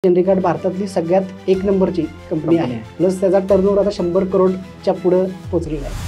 जनरिकार्ड भारतातली सगळ्यात एक नंबरची कंपनी आहे. प्लस त्याचा टर्नओव्हर आता 100 करोडच्या पुढे पोहोचलेला आहे.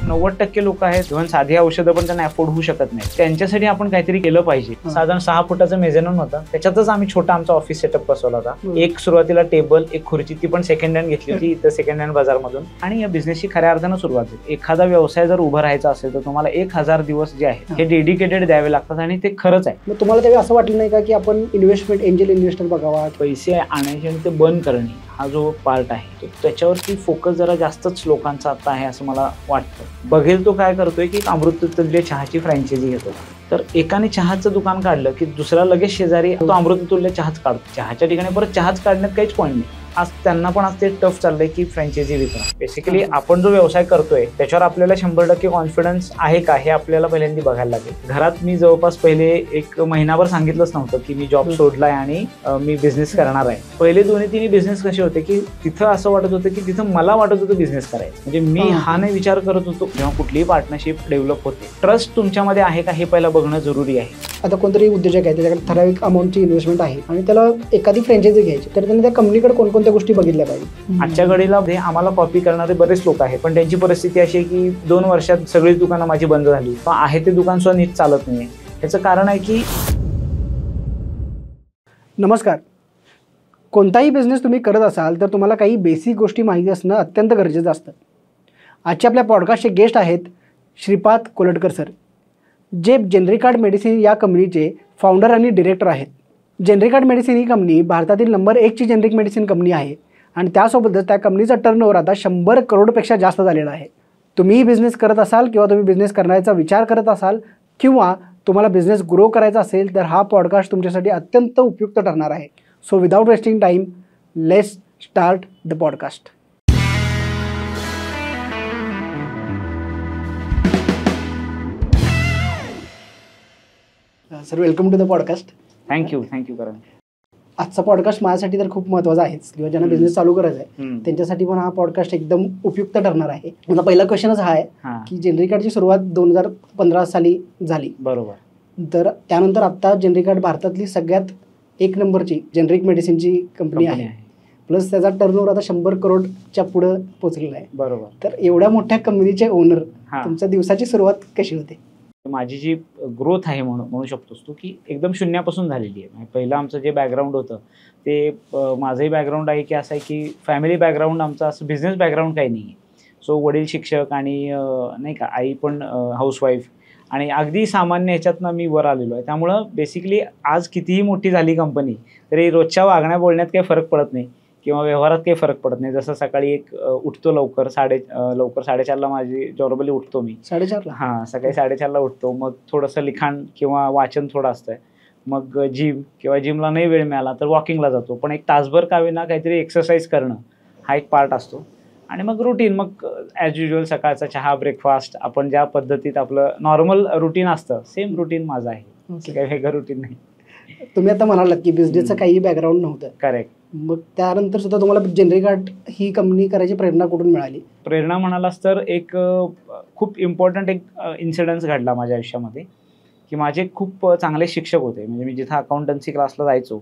नव्वद टक्के लोक आहेत इव्हन साधी औषधं पण त्यांना अफोर्ड होऊ शकत नाही. त्यांच्यासाठी आपण काहीतरी केलं पाहिजे. साधारण 6 फुटाचं मेझेनॉन होता, त्याच्यातच आम्ही छोटा आमचा ऑफिस सेटअप बसवला होता. एक सुरुवातीला टेबल, एक खुर्ची, ती पण सेकंड हँड घेतली होती इथं सेकंड हँड बाजारमधून. आणि या बिझनेसची खऱ्या अर्थानं सुरुवात झाली. एखादा व्यवसाय जर उभा राहायचा असेल तर तुम्हाला 1000 दिवस जे आहेत हे डेडिकेटेड द्यावे लागतात आणि ते खरंच आहे. मग तुम्हाला त्यावेळी असं वाटलं नाही का की आपण इन्व्हेस्टमेंट एंजल इन्व्हेस्टर बघावा, पैसे आणायचे आणि ते बंद करणे हा जो पार्ट आहे त्याच्यावरती फोकस जरा जास्तच लोकांचा आता आहे असं मला वाटतं. बघेल तो काय करतोय की अमृततुल्य चहाची फ्रँचायझी घेतो. तर एकाने चहाचं दुकान काढलं की दुसरा लगेच शेजारी तो अमृततुल्य चहाच काढतो. चहाच्या ठिकाणी परत चहाच काढण्यात काहीच पॉईंट नाही. आज त्यांना पण आज ते टफ चाललंय की फ्रँचायझी विकणं. बेसिकली आपण जो व्यवसाय करतोय त्याच्यावर आपल्याला 100% कॉन्फिडन्स आहे का हे आपल्याला पहिल्यांदा बघायला लागेल. घरात मी जवळपास पहिले 1 महिनाभर सांगितलंच नव्हतं की मी जॉब सोडलाय आणि मी बिझनेस करणार आहे. पहिले 2-3 बिझनेस कसे होते की तिथं असं वाटत होतं की तिथं मला वाटत होतं बिझनेस करायचं. म्हणजे मी हा नाही विचार करत होतो. जेव्हा कुठलीही पार्टनरशिप डेव्हलप होते ट्रस्ट तुमच्यामध्ये आहे का हे पहिलं बघणं जरुरी आहे. आता कोणतरी उद्योजक आहे त्याच्याकडे ठराविक अमाऊंटची इन्व्हेस्टमेंट आहे आणि त्याला एखादी फ्रँचायझी घ्यायची, तर त्यांनी त्या कंपनीकडे कोणकोणत्या गोष्टी बघितल्या पाहिजे. आजच्या घडीला आम्हाला कॉपी करणारे बरेच लोक आहेत, पण त्यांची परिस्थिती अशी आहे की 2 वर्षात सगळी दुकानं माझी बंद झाली. पण आहे ते दुकान सुद्धा नीट चालत नाही. याचं कारण आहे की नमस्कार. कोणताही बिझनेस तुम्ही करत असाल तर तुम्हाला काही बेसिक गोष्टी माहिती असणं अत्यंत गरजेचं असतं. आजचे आपल्या पॉडकास्टचे गेस्ट आहेत श्रीपाद कोलटकर सर, जे जनरिकार्ड मेडिसिन या कंपनीचे फाउंडर आणि डिरेक्टर आहेत. जनरिकार्ड मेडिसिन ही कंपनी भारतातील नंबर 1 ची जनरिक मेडिसिन कंपनी आहे आणि त्यासोबतच त्या कंपनीचा टर्नओव्हर आता 100 करोडपेक्षा जास्त झालेला आहे. तुम्हीही बिझनेस करत असाल किंवा तुम्ही बिझनेस करण्याचा विचार करत असाल किंवा तुम्हाला बिझनेस ग्रो करायचा असेल तर हा पॉडकास्ट तुमच्यासाठी अत्यंत उपयुक्त ठरणार आहे. So without wasting time, let's start the podcast. Sir, welcome to the podcast. Thank you Karan. आजचा पॉडकास्ट माझ्यासाठी तर खूप महत्त्वाचा आहेच किंवा ज्यांना बिझनेस चालू करायचा आहे त्यांच्यासाठी पण हा पॉडकास्ट एकदम उपयुक्त ठरणार आहे. माझा पहिला क्वेश्चनच हा आहे की जनरिकार्डची सुरुवात 2015 साली झाली, बरोबर. तर त्यानंतर आता जनरिकार्ड भारतातली सगळ्यात एक नंबरची जनरिक मेडिसिनची कंपनी आहे. प्लस त्याचा टर्नओव्हर आता 100 करोडच्या पुढे पोहोचलेला आहे, बरोबर. तर एवढ्या मोठ्या कंपनीचे ओनर, तुमच्या दिवसाची सुरुवात कशी होते? माझी जी ग्रोथ आहे म्हणू शकतोस तू की एकदम शून्यापासून झालेली आहे. पहिलं आमचं जे बॅकग्राऊंड होतं ते माझंही बॅकग्राऊंड आहे की असं आहे की फॅमिली बॅकग्राऊंड आमचं असं बिझनेस बॅकग्राऊंड काही नाही आहे. सो वडील शिक्षक आणि नाही का आई पण हाऊसवाईफ आणि अगदी सामान्य ह्याच्यातनं मी वर आलेलो आहे. त्यामुळं बेसिकली आज कितीही मोठी झाली कंपनी तरी रोजच्या वागण्या बोलण्यात काही फरक पडत नाही किंवा व्यवहारात काही फरक पडत नाही. जसं सकाळी उठतो लवकर 4:30ला माझी जॉबली उठतो मी 4:30ला. हां, सकाळी 4:30ला उठतो. मग थोडंसं लिखाण किंवा वाचन थोडं असतं. मग जिमला नाही वेळ मिळाला तर वॉकिंगला जातो. पण एक तासभर का होईना काहीतरी एक्सरसाइज करणं हा एक पार्ट असतो. आणि मग रुटीन, मग ॲज युजल सकाळचा चहा, ब्रेकफास्ट, आपण ज्या पद्धतीत आपलं नॉर्मल रुटीन असतं सेम रुटीन माझं आहे. काही वेगळं रुटीन नाही. तुम्ही आता म्हणालात की बिझनेसचं काही बॅकग्राऊंड नव्हतं. करेक्ट. मग त्यानंतर सुद्धा तुम्हाला जनरिकार्ड ही कंपनी करायची प्रेरणा कुठून मिळाली? प्रेरणा म्हणालास तर एक खूप इम्पॉर्टंट एक इन्सिडन्स घडला माझ्या आयुष्यामध्ये की माझे खूप चांगले शिक्षक होते. म्हणजे मी जिथं अकाउंटन्सी क्लासला जायचो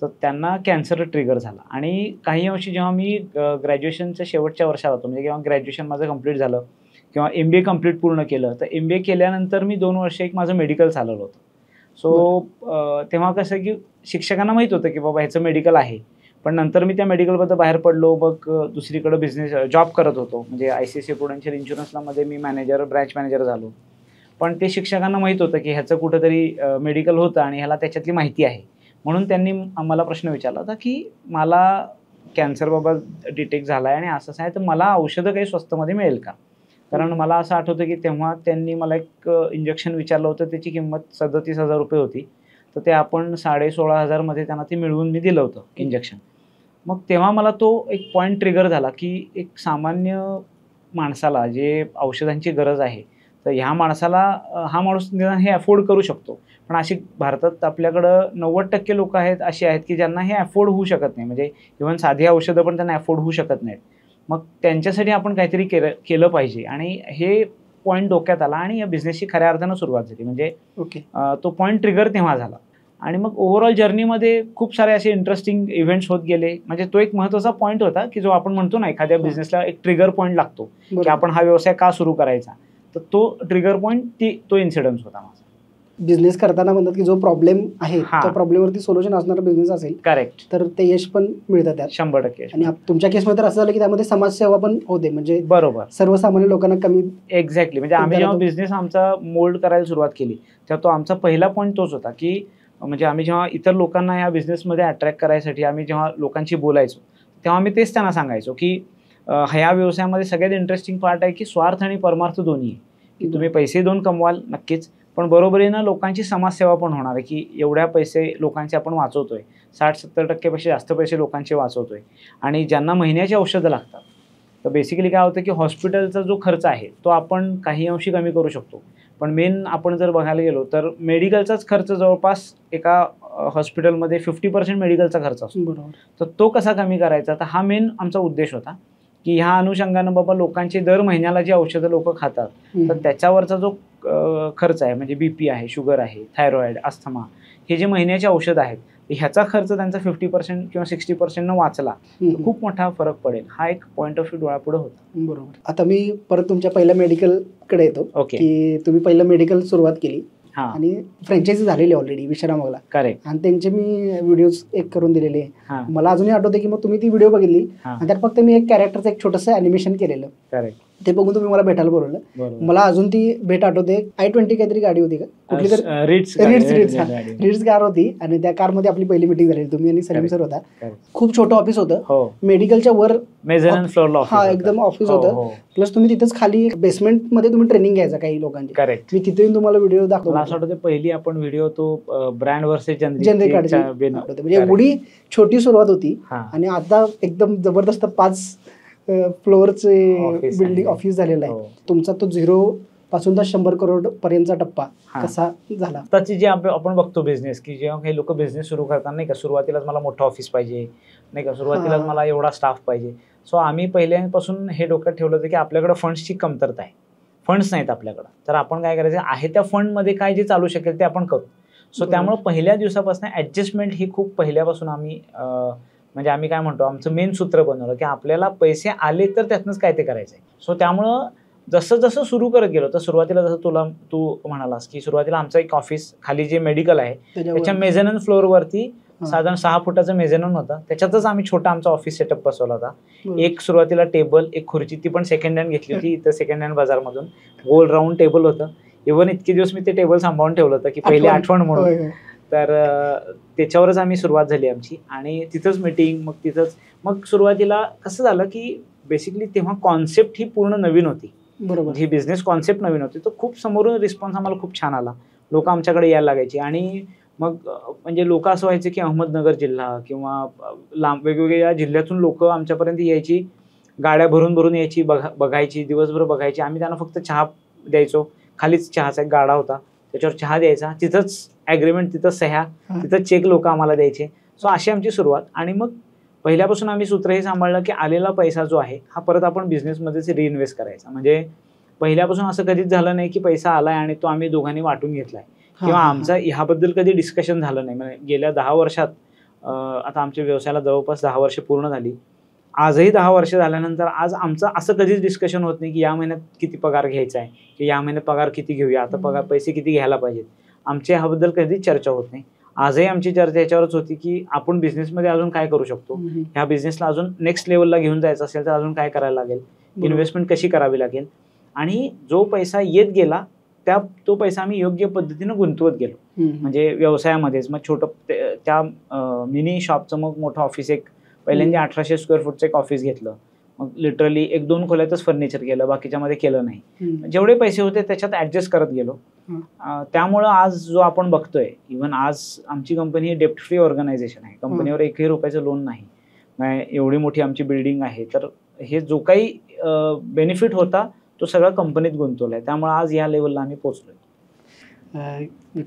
तर त्यांना कॅन्सर ट्रिगर झाला. आणि काही अंशी जेव्हा मी ग्रॅज्युएशनच्या शेवटच्या वर्षात होतो, म्हणजे जेव्हा ग्रॅज्युएशन माझं कंप्लीट झालं किंवा MBA कंप्लीट पूर्ण केलं, तर MBA केल्यानंतर मी 2 वर्ष एक माझं मेडिकल चालवलं होतं. सो तेव्हा कसं की शिक्षकांना माहीत होतं की बाबा ह्याचं मेडिकल आहे. पण नंतर मी त्या मेडिकलबद्दल बाहेर पडलो. मग दुसरीकडे बिझनेस जॉब करत होतो. म्हणजे ICICI प्रुडेन्शियल इन्शुरन्सला मी ब्रँच मॅनेजर झालो. पण ते शिक्षकांना माहीत होतं की ह्याचं कुठंतरी मेडिकल होतं आणि ह्याला त्याच्यातली माहिती आहे. म्हणून त्यांनी मला प्रश्न विचारला होता की मला कॅन्सरबाबत डिटेक्ट झाला आहे आणि असंच आहे, तर मला औषधं काही स्वस्तमध्ये मिळेल का? कारण मला असं आठवतं की तेव्हा त्यांनी मला एक इंजेक्शन विचारलं होतं, त्याची किंमत 37,000 रुपये होती. तर ते आपण 16,500 मध्ये त्यांना ते मिळवून मी दिलं होतं इंजेक्शन. मग तेव्हा मला तो एक पॉईंट ट्रिगर झाला की एक सामान्य माणसाला जे औषधांची गरज आहे तर ह्या माणसाला हा माणूस हे अफोर्ड करू शकतो. पण अशी भारतात आपल्याकडं 90% लोक आहेत अशी आहेत की ज्यांना हे अफोर्ड होऊ शकत नाही. म्हणजे इव्हन साधी औषधं पण त्यांना अफोर्ड होऊ शकत नाहीत. मग त्यांच्यासाठी आपण काहीतरी केलं पाहिजे. आणि हे पॉईंट डोक्यात आला आणि या बिझनेसची खऱ्या अर्थानं सुरुवात झाली. म्हणजे ओके. तो पॉईंट ट्रिगर तेव्हा झाला आणि मग ओव्हरऑल जर्नीमध्ये खूप सारे असे इंटरेस्टिंग इव्हेंट्स होत गेले. म्हणजे तो एक महत्त्वाचा पॉईंट होता की जो आपण म्हणतो ना एखाद्या बिझनेसला एक ट्रिगर पॉईंट लागतो की आपण हा व्यवसाय का सुरू करायचा, तर तो ट्रिगर पॉईंट तो इन्सिडन्स होता माझा. बिझनेस करताना म्हणतात की जो प्रॉब्लेम आहे त्या प्रॉब्लेमवरती सोल्युशन असणारा बिझनेस असेल करेक्ट तर ते यश पण मिळतं त्यात 100%. आणि तुमच्या केसमध्ये तर असं झालं की त्यामध्ये समाजसेवा पण होते, म्हणजे बरोबर सर्वसामान्य लोकांना कमी. एक्झॅक्टली. म्हणजे आम्ही जेव्हा बिझनेस आमचा मोल्ड करायला सुरुवात केली तेव्हा तो आमचा पहिला पॉईंट तोच होता की म्हणजे आम्ही जेव्हा इतर लोकांना या बिझनेसमध्ये अट्रॅक्ट करायसाठी आम्ही जेव्हा लोकांशी बोलायचो तेव्हा आम्ही तेच त्यांना सांगायचो की ह्या व्यवसायामध्ये सगळ्यात इंटरेस्टिंग पार्ट आहे की स्वार्थ आणि परमार्थ दोन्ही आहे. की तुम्ही पैसे देऊन कमवाल नक्कीच, पण बरोबरीनं लोकांची समाजसेवा पण होणार आहे की एवढ्या पैसे लोकांचे आपण वाचवतोय, 60-70% पेक्षा जास्त पैसे लोकांचे वाचवतोय आणि ज्यांना महिन्याची औषधं लागतात. तर बेसिकली काय होतं की हॉस्पिटलचा जो खर्च आहे तो आपण काही अंशी कमी करू शकतो, पण मेन आपण जर बघायला गेलो तर मेडिकलचाच खर्च जवळपास एका हॉस्पिटलमध्ये 50% मेडिकलचा खर्च असतो. बरोबर. तर तो कसा कमी करायचा, तर हा मेन आमचा उद्देश होता की ह्या अनुषंगानं बाबा लोकांचे दर महिन्याला जी औषधं लोक खातात तर त्याच्यावरचा जो खर्च आहे म्हणजे BP आहे, शुगर आहे, थायरॉइड, अस्थमा, हे जे महिन्याचे औषध आहेत ह्याचा खर्च त्यांचा 50% किंवा 60% वाचला तर खूप मोठा फरक पडेल. हा एक पॉईंट ऑफ व्ह्यू डोळ्यापुढे होता. बरोबर. आता मी परत तुमच्या पहिल्या मेडिकलकडे येतो. ओके. की तुम्ही पहिलं मेडिकल सुरुवात केली आणि फ्रँचायझी झालेली ऑलरेडी विश्रामबागला. करेक्ट. आणि त्यांचे मी व्हिडिओज एक करून दिलेले. मला अजूनही आठवते की मग तुम्ही ती व्हिडिओ बघितली आणि त्यात फक्त मी एक कॅरेक्टरचं एक छोटंसं अॅनिमेशन केलेलं. करेक्ट. ते बघून तुम्ही मला भेटायला बोलवलं. मला अजून ती भेट आठवते. I-20 काहीतरी गाडी होती का, कुठली तरी रिट्स कार होती आणि त्या कारमध्ये आपली पहिली मीटिंग झाली. तुम्ही आणि सलीम सर होता. खूप छोटं ऑफिस होतं, मेडिकलच्या वर मेझरन फ्लोअरला. हा एकदम ऑफिस होतं. प्लस तुम्ही तिथंच खाली बेसमेंट मध्ये तुम्ही ट्रेनिंग घ्यायचा काही लोकांची. करेक्ट. मी तिथे तुम्हाला व्हिडिओ दाखवला. असं वाटतं पहिली आपण व्हिडिओ तो ब्रँड वर्सेस जनरिक काढायची. म्हणजे एवढी छोटी सुरुवात होती आणि आता एकदम जबरदस्त 5 फ्लोअरचे बिल्डिंग ऑफिस झालेलं आहे. तुमचा तो 0 पासून तर 100 करोड पर्यंतचा टप्पा कसा झाला? आताची जे आपण बघतो बिझनेस की जेव्हा काही लोक बिझनेस सुरू करतात नाही का, सुरुवातीलाच मला मोठं ऑफिस पाहिजे नाही का, सुरुवातीलाच मला एवढा स्टाफ पाहिजे. सो आम्ही पहिल्यापासून हे डोक्यात ठेवलं होतं की आपल्याकडे फंड्सची कमतरता आहे, फंड्स नाहीत आपल्याकडं, तर आपण काय करायचं आहे त्या फंडमध्ये काय जे चालू शकेल ते आपण करू. सो त्यामुळे पहिल्या दिवसापासून ऍडजस्टमेंट ही खूप पहिल्यापासून आम्ही म्हणजे आम्ही काय म्हणतो आमचं मेन सूत्र बनवलं की आपल्याला पैसे आले तर त्यातनंच काय ते करायचं आहे. सो त्यामुळं जसं जसं सुरू करत गेलो तर सुरुवातीला जसं तू म्हणालास की सुरुवातीला आमचं एक ऑफिस खाली जे मेडिकल आहे त्याच्या मेझनन फ्लोअरवरती साधारण 6 फुटाचं मेझनन होतं, त्याच्यातच आम्ही छोटा आमचा ऑफिस सेटअप बसवला होता. एक सुरुवातीला टेबल, एक खुर्ची, ती पण सेकंड हँड घेतली होती इथं सेकंड हँड बाजारमधून. गोल राऊंड टेबल होतं. इव्हन इतके दिवस मी ते टेबल सांभाळून ठेवलं होतं की पहिली आठवण म्हणून. तर त्याच्यावरच आम्ही सुरुवात झाली आमची आणि तिथंच मीटिंग, मग तिथंच मग सुरुवातीला कसं झालं की बेसिकली तेव्हा कॉन्सेप्ट ही पूर्ण नवीन होती. बरोबर. ही बिझनेस कॉन्सेप्ट नवीन होती, तर खूप समोरून रिस्पॉन्स आम्हाला खूप छान आला. लोक आमच्याकडे यायला लागायची आणि मग म्हणजे लोक असं व्हायचे की अहमदनगर जिल्हा किंवा लांब वेगवेगळ्या जिल्ह्यातून लोक आमच्यापर्यंत यायची, गाड्या भरून भरून यायची, बघायची, दिवसभर बघायची. आम्ही त्यांना फक्त चहा द्यायचो, खालीच चहाचा एक गाडा होता, त्याच्यावर चहा द्यायचा, तिथंच ॲग्रीमेंट, तिथंच सह्या, तिथंच चेक लोक आम्हाला द्यायचे. सो अशी आमची सुरुवात. आणि मग पहिल्यापासून आम्ही सूत्र हे सांभाळलं की आलेला पैसा जो आहे हा परत आपण बिझनेसमध्येच रिइन्व्हेस्ट करायचा. म्हणजे पहिल्यापासून असं कधीच झालं नाही की पैसा आलाय आणि तो आम्ही दोघांनी वाटून घेतलाय किंवा आमचा ह्याबद्दल कधी डिस्कशन झालं नाही. म्हणजे गेल्या 10 वर्षात आता आमच्या व्यवसायाला जवळपास 10 वर्ष पूर्ण झाली. आजही 10 वर्ष झाल्यानंतर आज आमचं असं कधीच डिस्कशन होत नाही की या महिन्यात किती पगार घ्यायचा आहे की या महिन्यात पगार किती घेऊया, आता पैसे किती घ्यायला पाहिजेत. आमच्या ह्याबद्दल कधीच चर्चा होत नाही. आजही आमची चर्चा याच्यावरच होती की आपण बिझनेसमध्ये अजून काय करू शकतो, ह्या बिझनेसला अजून नेक्स्ट लेवलला घेऊन जायचं असेल तर अजून काय करायला लागेल, इन्व्हेस्टमेंट कशी करावी लागेल. आणि जो पैसा येत गेला तो पैसा आम्ही योग्य पद्धतीनं गुंतवत गेलो. म्हणजे व्यवसायामध्येच मग छोटं त्या मिनी शॉपचं मग मोठं ऑफिस, एक पहिल्यांदा 1800 स्क्वेअर फूटचं एक ऑफिस घेतलं. मग लिटरली 1-2 खोल्यातच फर्निचर केलं, बाकीच्यामध्ये केलं नाही. जेवढे पैसे होते त्याच्यात ऍडजस्ट करत गेलो. त्यामुळं आज जो आपण बघतोय, इव्हन आज आमची कंपनी ही डेप्ट फ्री ऑर्गनायझेशन आहे. कंपनीवर 1ही रुपयाचं लोन नाही. एवढी मोठी आमची बिल्डिंग आहे. तर हे जो काही बेनिफिट होता तो सगळा कंपनीत गुंतवलाय. त्यामुळे आज या लेवलला आम्ही पोहोचलोय.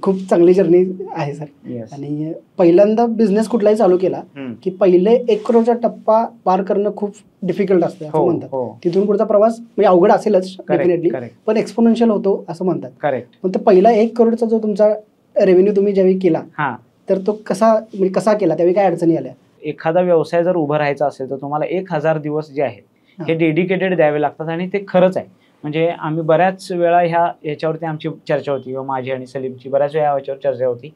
खूप चांगली जर्नी आहे सर. Yes. आणि पहिल्यांदा बिझनेस कुठलाही चालू केला की पहिले 1 करोडचा टप्पा पार करणं खूप डिफिकल्ट असतं असं हो, म्हणतात. हो. तिथून पुढचा प्रवास म्हणजे अवघड असेलच डेफिनेटली, करेक्ट पण एक्सपोनेन्शियल होतो असं म्हणतात. करेक्ट. पण तो पहिला 1 करोडचा जो तुमचा रेव्हेन्यू तुम्ही ज्यावेळी केला हा, तर तो कसा केला, त्यावेळी काय अडचणी आल्या? एखादा व्यवसाय जर उभा राहायचा असेल तर तुम्हाला 1000 दिवस जे आहेत हे डेडिकेटेड द्यावे लागतात आणि ते खरंच आहे. म्हणजे आम्ही बऱ्याच वेळा ह्याच्यावरती आमची चर्चा होती किंवा माझी आणि सलीमची बऱ्याच वेळा याच्यावर चर्चा होती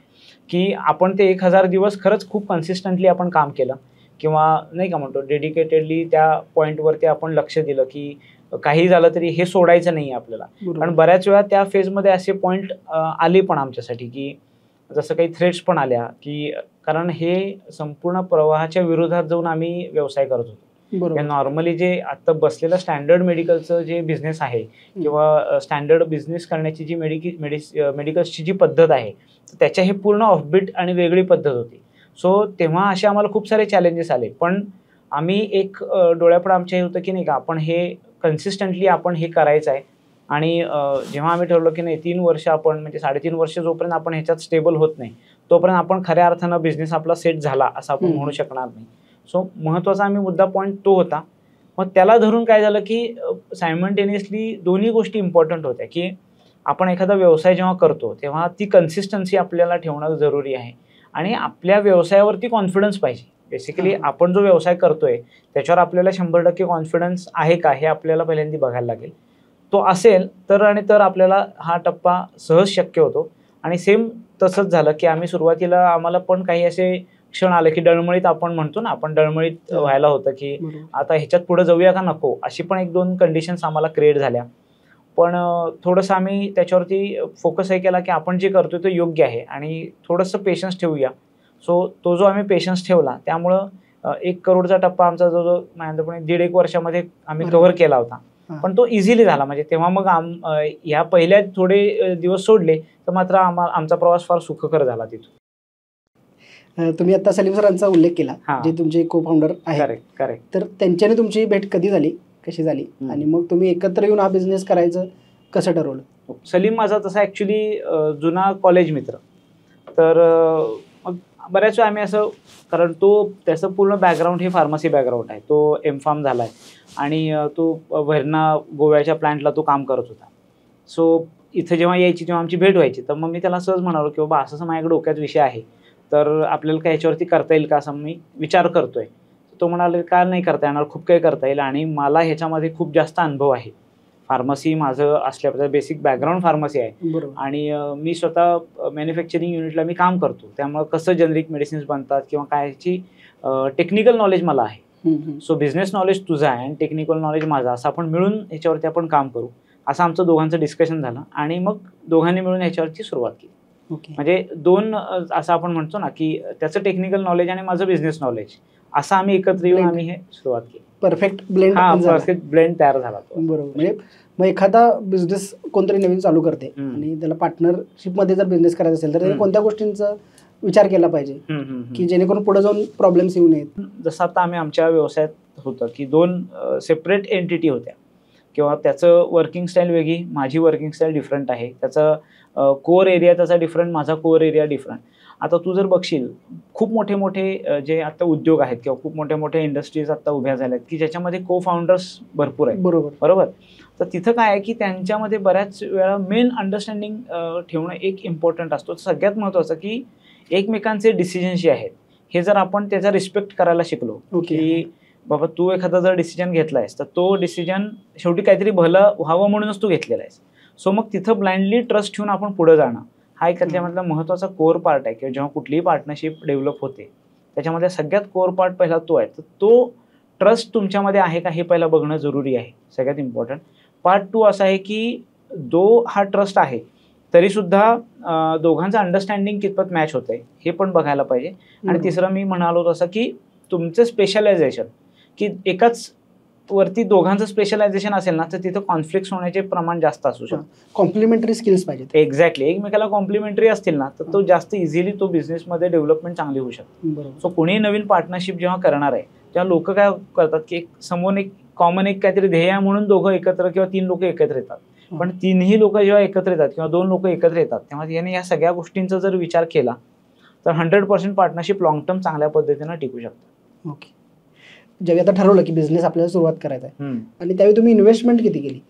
की आपण ते 1000 दिवस खरंच खूप कन्सिस्टंटली आपण काम केलं किंवा नाही का म्हणतो डेडिकेटेडली त्या पॉईंटवरती आपण लक्ष दिलं की काही झालं तरी हे सोडायचं नाही आपल्याला. कारण बऱ्याच वेळा त्या फेजमध्ये असे पॉईंट आले पण आमच्यासाठी की जसं काही थ्रेट्स पण आल्या की कारण हे संपूर्ण प्रवाहाच्या विरोधात जाऊन आम्ही व्यवसाय करत होतो. नॉर्मली जे आता बसलेलं स्टँडर्ड मेडिकलचं जे बिझनेस आहे किंवा स्टँडर्ड बिझनेस करण्याची जी मेडिकल्सची जी पद्धत आहे त्याच्या हे पूर्ण ऑफबीट आणि वेगळी पद्धत होती. सो तेव्हा असे आम्हाला खूप सारे चॅलेंजेस आले, पण आम्ही एक डोळ्यापुढे आमच्या हे होतं की नाही का आपण हे कन्सिस्टंटली आपण हे करायचं आहे. आणि जेव्हा आम्ही ठरवलं की नाही 3 वर्ष आपण म्हणजे 3.5 वर्ष जोपर्यंत आपण ह्याच्यात स्टेबल होत नाही तोपर्यंत आपण खऱ्या अर्थानं बिझनेस आपला सेट झाला असं आपण म्हणू शकणार नाही. सो महत्त्वाचा आम्ही मुद्दा पॉईंट तो होता. मग त्याला धरून काय झालं की सायमल्टेनियसली दोन्ही गोष्टी इम्पॉर्टंट होत्या की आपण एखादा व्यवसाय जेव्हा करतो तेव्हा ती कन्सिस्टन्सी आपल्याला ठेवणं जरुरी आहे आणि आपल्या व्यवसायावरती कॉन्फिडन्स पाहिजे. बेसिकली आपण जो व्यवसाय करतोय त्याच्यावर आपल्याला 100% कॉन्फिडन्स आहे का हे आपल्याला पहिल्यांदा बघायला लागेल. तो असेल तर आपल्याला हा टप्पा सहज शक्य होतो. आणि सेम तसंच झालं की आम्ही सुरुवातीला आम्हाला पण काही असे क्षण आले की डळमळीत आपण म्हणतो ना आपण डळमळीत व्हायला होतं की आता ह्याच्यात पुढे जाऊया का नको, अशी पण 1-2 कंडिशन्स आम्हाला क्रिएट झाल्या. पण थोडंसं आम्ही त्याच्यावरती फोकस हे केला की आपण जे करतोय ते योग्य आहे आणि थोडंसं पेशन्स ठेवूया. सो तो जो आम्ही पेशन्स ठेवला त्यामुळं 1 करोडचा टप्पा आमचा जो माझ्यापणे 1.5-1 वर्षामध्ये आम्ही कव्हर केला होता. पण तो इझिली झाला. म्हणजे तेव्हा मग ह्या पहिल्या थोडे दिवस सोडले तर मात्र आमचा प्रवास फार सुखकर झाला तिथून. तुम्ही आता सलीम सरांचा उल्लेख केला जे तुमचे को फाउंडर आहेत. करेक्ट. तर त्यांच्याने तुमची भेट कधी झाली, कशी झाली आणि मग तुम्ही एकत्र येऊन हा बिझनेस करायचं कसं ठरवलं? सलीम माझा तसा ॲक्च्युली जुना कॉलेज मित्र. तर मग बऱ्याच वेळा आम्ही असं कारण त्याचं पूर्ण बॅकग्राऊंड हे फार्मसी बॅकग्राऊंड आहे. तो M.Pharm झाला आहे आणि तो व्हेर्ना गोव्याच्या प्लांटला तो काम करत होता. सो इथं जेव्हा यायची तेव्हा आमची भेट व्हायची तर मग मी त्याला सहज म्हणालो की बाबा असं माझ्याकडे डोक्यात विषय आहे तर आपल्याला काय याच्यावरती करता येईल का असं मी विचार करतोय. तो म्हणाला का नाही करता येणार, खूप काही करता येईल आणि मला ह्याच्यामध्ये खूप जास्त अनुभव आहे. फार्मसी माझं असल्याबद्दल बेसिक बॅकग्राऊंड फार्मसी आहे आणि मी स्वतः मॅन्युफॅक्चरिंग युनिटला मी काम करतो. त्यामुळे कसं जेनरिक मेडिसिन्स बनतात किंवा काय ह्याची टेक्निकल नॉलेज मला आहे. सो बिझनेस नॉलेज तुझा आहे आणि टेक्निकल नॉलेज माझा असं आपण मिळून ह्याच्यावरती आपण काम करू असं आमचं दोघांचं डिस्कशन झालं आणि मग दोघांनी मिळून ह्याच्यावरती सुरुवात केली. म्हणजे 2 असं आपण म्हणतो ना की त्याचं टेक्निकल नॉलेज आणि माझं बिझनेस नॉलेज असं आम्ही एकत्र येऊन आम्ही हे सुरुवात केली. परफेक्ट ब्लेंड तयार झाला. बरोबर. म्हणजे मग एखादा बिझनेस कोणतरी नवीन चालू करते आणि त्याला पार्टनरशिपमध्ये जर बिझनेस करायचा असेल तर त्याने कोणत्या गोष्टींचा विचार केला पाहिजे की जेणेकरून पुढे जाऊन प्रॉब्लेम्स येऊ नयेत? जसं आता आम्ही आमच्या व्यवसायात होतं की 2 सेपरेट एंटिटी होत्या किंवा त्याचं वर्किंग स्टाईल वेगळी, माझी वर्किंग स्टाईल डिफरंट आहे. त्याचं कोअर एरिया त्याचा डिफरंट, माझा कोअर एरिया डिफरंट. आता तू जर बघशील खूप मोठे जे आता उद्योग आहेत किंवा खूप मोठ्या इंडस्ट्रीज आता उभ्या झाल्यात की ज्याच्यामध्ये को फाउंडर्स भरपूर आहेत. बरोबर. तर तिथं काय आहे की त्यांच्यामध्ये बऱ्याच वेळा मेन अंडरस्टँडिंग ठेवणं एक इम्पॉर्टंट असतो. सगळ्यात महत्त्वाचं की एकमेकांचे डिसिजन्स जे आहेत हे जर आपण त्याचा रिस्पेक्ट करायला शिकलो की बाबा तू एखादा जर डिसिजन घेतला आहेस तर तो डिसिजन शेवटी काहीतरी भलं व्हावं म्हणूनच तू घेतलेला आहेस. सो मग तिथं ब्लाइंडली ट्रस्ट ठेवून आपण पुढे जाणं हा एक त्याच्यामधला महत्त्वाचा कोअर पार्ट आहे किंवा जेव्हा कुठलीही पार्टनरशिप डेव्हलप होते त्याच्यामध्ये सगळ्यात कोअर पार्ट पहिला तो आहे. तर तो ट्रस्ट तुमच्यामध्ये आहे का हे पहिला बघणं जरुरी आहे, सगळ्यात इम्पॉर्टंट. पार्ट 2 असा आहे की हा ट्रस्ट आहे तरीसुद्धा दोघांचं अंडरस्टँडिंग कितपत मॅच होतं आहे हे पण बघायला पाहिजे. आणि तिसरं मी म्हणालो तसं की तुमचं स्पेशलायझेशन की एकाच वरती दोघांचं स्पेशलायझेशन असेल ना तर तिथं कॉन्फ्लिक्ट होण्याचे प्रमाण जास्त असू शकतं. कॉम्प्लिमेंटरी स्किल्स पाहिजेत. एक्झॅक्टली. एकमेकाला कॉम्प्लिमेंटरी असतील ना तर तो जास्त इझिली तो बिझनेसमध्ये डेव्हलपमेंट चांगली होऊ शकते. सो कोणी नवीन पार्टनरशिप जेव्हा करणार आहे तेव्हा लोक काय करतात की समोर एक कॉमन काहीतरी ध्येय म्हणून दोघं एकत्र किंवा 3 लोक एकत्र येतात. पण तिन्ही लोक जेव्हा एकत्र येतात किंवा 2 लोक एकत्र येतात तेव्हा याने या सगळ्या गोष्टींचा जर विचार केला तर 100% पार्टनरशिप लॉंग टर्म चांगल्या पद्धतीनं टिकू शकतं. ओके. ज्यावेळी आता ठरवलं की बिझनेस आपल्याला सुरुवात करायचा आहे आणि त्यावेळी तुम्ही इन्व्हेस्टमेंट किती केली?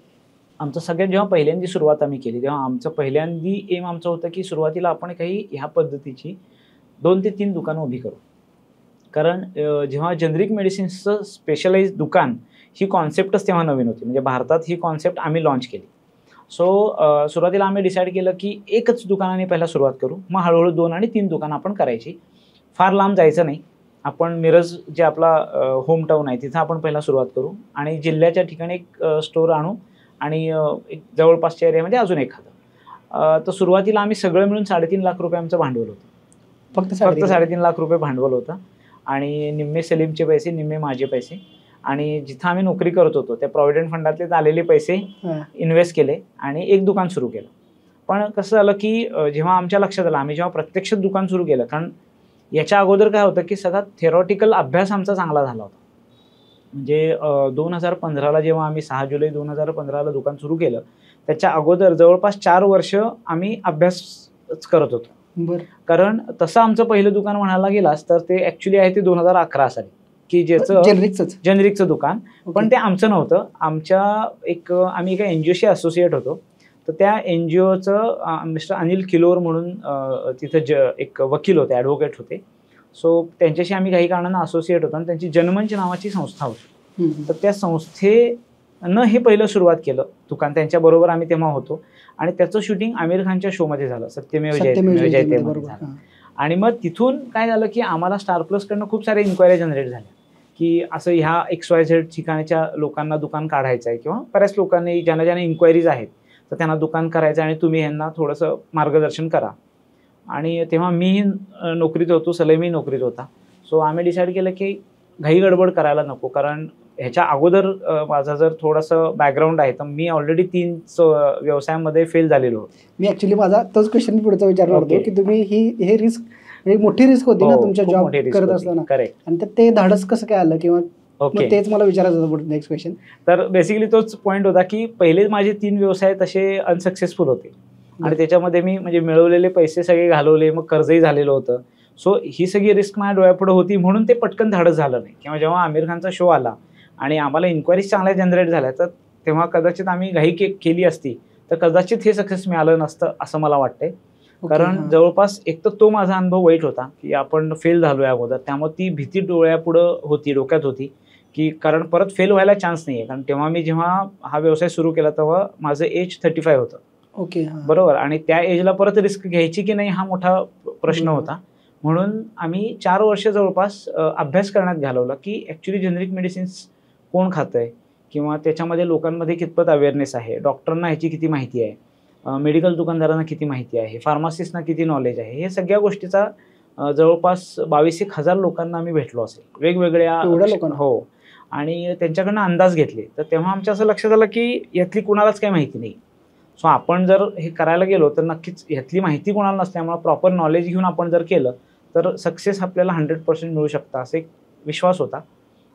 आमचं सगळ्यात जेव्हा पहिल्यांदी सुरुवात आम्ही केली तेव्हा आमचं पहिल्यांदी एम आमचं होतं की सुरुवातीला आपण काही ह्या पद्धतीची 2 ते 3 दुकानं उभी करू. कारण जेव्हा जेनरिक मेडिसिन्सचं स्पेशलाइज दुकान ही कॉन्सेप्टच तेव्हा नवीन होती. म्हणजे भारतात ही कॉन्सेप्ट आम्ही लॉन्च केली. सो सुरुवातीला आम्ही डिसाईड केलं की एकच दुकानाने पहिला सुरुवात करू, मग हळूहळू 2 आणि 3 दुकानं आपण करायची. फार लांब जायचं नाही. आपण मिरज जे आपला होम टाऊन आहे तिथं आपण पहिला सुरुवात करू आणि जिल्ह्याच्या ठिकाणी एक स्टोअर आणू आणि एक जवळपासच्या एरियामध्ये अजून एखादं. तर सुरुवातीला आम्ही सगळं मिळून 3.5 लाख रुपये आमचं भांडवल होतं. फक्त 3.5 लाख रुपये भांडवल होतं आणि निम्मे सलीमचे पैसे, निम्मे माझे पैसे आणि जिथं आम्ही नोकरी करत होतो त्या प्रॉव्हिडंट फंडातले आलेले पैसे इन्व्हेस्ट केले आणि एक दुकान सुरू केलं. पण कसं झालं की जेव्हा आमच्या लक्षात आलं, आम्ही जेव्हा प्रत्यक्ष दुकान सुरू केलं, कारण याच्या अगोदर काय होतं की सगळा थेरॉटिकल अभ्यास आमचा चांगला झाला होता. म्हणजे 2015ला जेव्हा आम्ही 6 जुलै 2015ला दुकान सुरू केलं त्याच्या अगोदर जवळपास 4 वर्ष आम्ही अभ्यास करत होतो. कारण तसं आमचं पहिलं दुकान म्हणायला गेलास तर ते ॲक्च्युली आहे ते 2011 साली की ज्याचं जेनरिकचं दुकान. पण ते आमचं नव्हतं. आम्ही एका NGOशी असोसिएट होतो. तर त्या NGOचं मिस्टर अनिल किलोर म्हणून तिथं एक वकील होते, ॲडव्होकेट होते. सो त्यांच्याशी आम्ही काही कारणांना असोसिएट होतो आणि त्यांची जनमंच नावाची संस्था होती. तर त्या संस्थेनं हे पहिलं सुरुवात केलं दुकान. त्यांच्याबरोबर आम्ही तेव्हा होतो आणि त्याचं शूटिंग आमिर खानच्या शोमध्ये झालं, सत्यमेव जयते झालं. आणि मग तिथून काय झालं की आम्हाला स्टार प्लसकडनं खूप सारे इन्क्वायरी जनरेट झाल्या की असं ह्या XYZ ठिकाणच्या लोकांना दुकान काढायचं आहे किंवा बऱ्याच लोकांनी ज्यांना इन्क्वायरीज आहेत तर त्यांना दुकान करायचं आणि तुम्ही यांना थोडंसं मार्गदर्शन करा. आणि तेव्हा मी नोकरीत होतो, सलैमी नोकरीत होता. सो आम्ही डिसाईड केलं की घाई गडबड करायला नको, कारण ह्याच्या अगोदर माझा जर थोडंसं बॅकग्राऊंड आहे तर मी ऑलरेडी 3 व्यवसायामध्ये फेल झालेलो. मी ऍक्च्युली माझा तोच क्वेश्चन पुढचा विचारणार होतो की तुम्ही हे रिस्क, मोठी रिस्क होती ना तुमच्या जॉब करत असताना, आणि ते धाडस कसं काय आलं किंवा तेच मला विचारायचं होतं नेक्स्ट क्वेश्चन. तर बेसिकली तोच पॉईंट होता की पहिले माझे 3 व्यवसाय तसे अनसक्सेसफुल होते आणि त्याच्यामध्ये मी म्हणजे मिळवलेले पैसे सगळे घालवले, मग कर्जही झालेलं होतं. सो ही सगळी रिस्क माझ्या डोळ्यापुढे होती म्हणून ते पटकन धाडस झालं नाही. किंवा जेव्हा आमिर खानचा शो आला आणि आम्हाला इन्क्वायरीज चांगल्या जनरेट झाल्या तर तेव्हा कदाचित आम्ही घाई केली असती तर कदाचित हे सक्सेस मिळालं नसतं असं मला वाटतंय. कारण जवळपास एक तर तो माझा अनुभव वाईट होता की आपण फेल झालोय अगोदर, त्यामुळे ती भीती डोक्यात होती की कारण परत फेल व्हायला चान्स नाही आहे. कारण तेव्हा मी जेव्हा हा व्यवसाय सुरू केला तेव्हा माझं एज 35 होतं. बरोबर. आणि त्या एजला परत रिस्क घ्यायची की नाही हा मोठा प्रश्न होता. म्हणून आम्ही 4 वर्ष जवळपास अभ्यास करण्यात घालवला की ॲक्च्युली जेनरिक मेडिसिन्स कोण खातंय किंवा त्याच्यामध्ये लोकांमध्ये कितपत अवेअरनेस आहे, डॉक्टरांना ह्याची किती माहिती आहे, मेडिकल दुकानदारांना किती माहिती आहे, फार्मासिस्टना किती नॉलेज आहे. हे सगळ्या गोष्टीचा जवळपास 22,000 लोकांना आम्ही भेटलो असेल वेगवेगळ्या लोकांना. हो. आणि त्यांच्याकडनं अंदाज घेतले तर तेव्हा आमच्या असं लक्षात आलं की यातली कुणालाच काही माहिती नाही. सो आपण जर हे करायला गेलो तर नक्कीच यातली माहिती कोणाला नसल्यामुळे प्रॉपर नॉलेज घेऊन आपण जर केलं तर सक्सेस आपल्याला 100% मिळू शकतं असा एक विश्वास होता.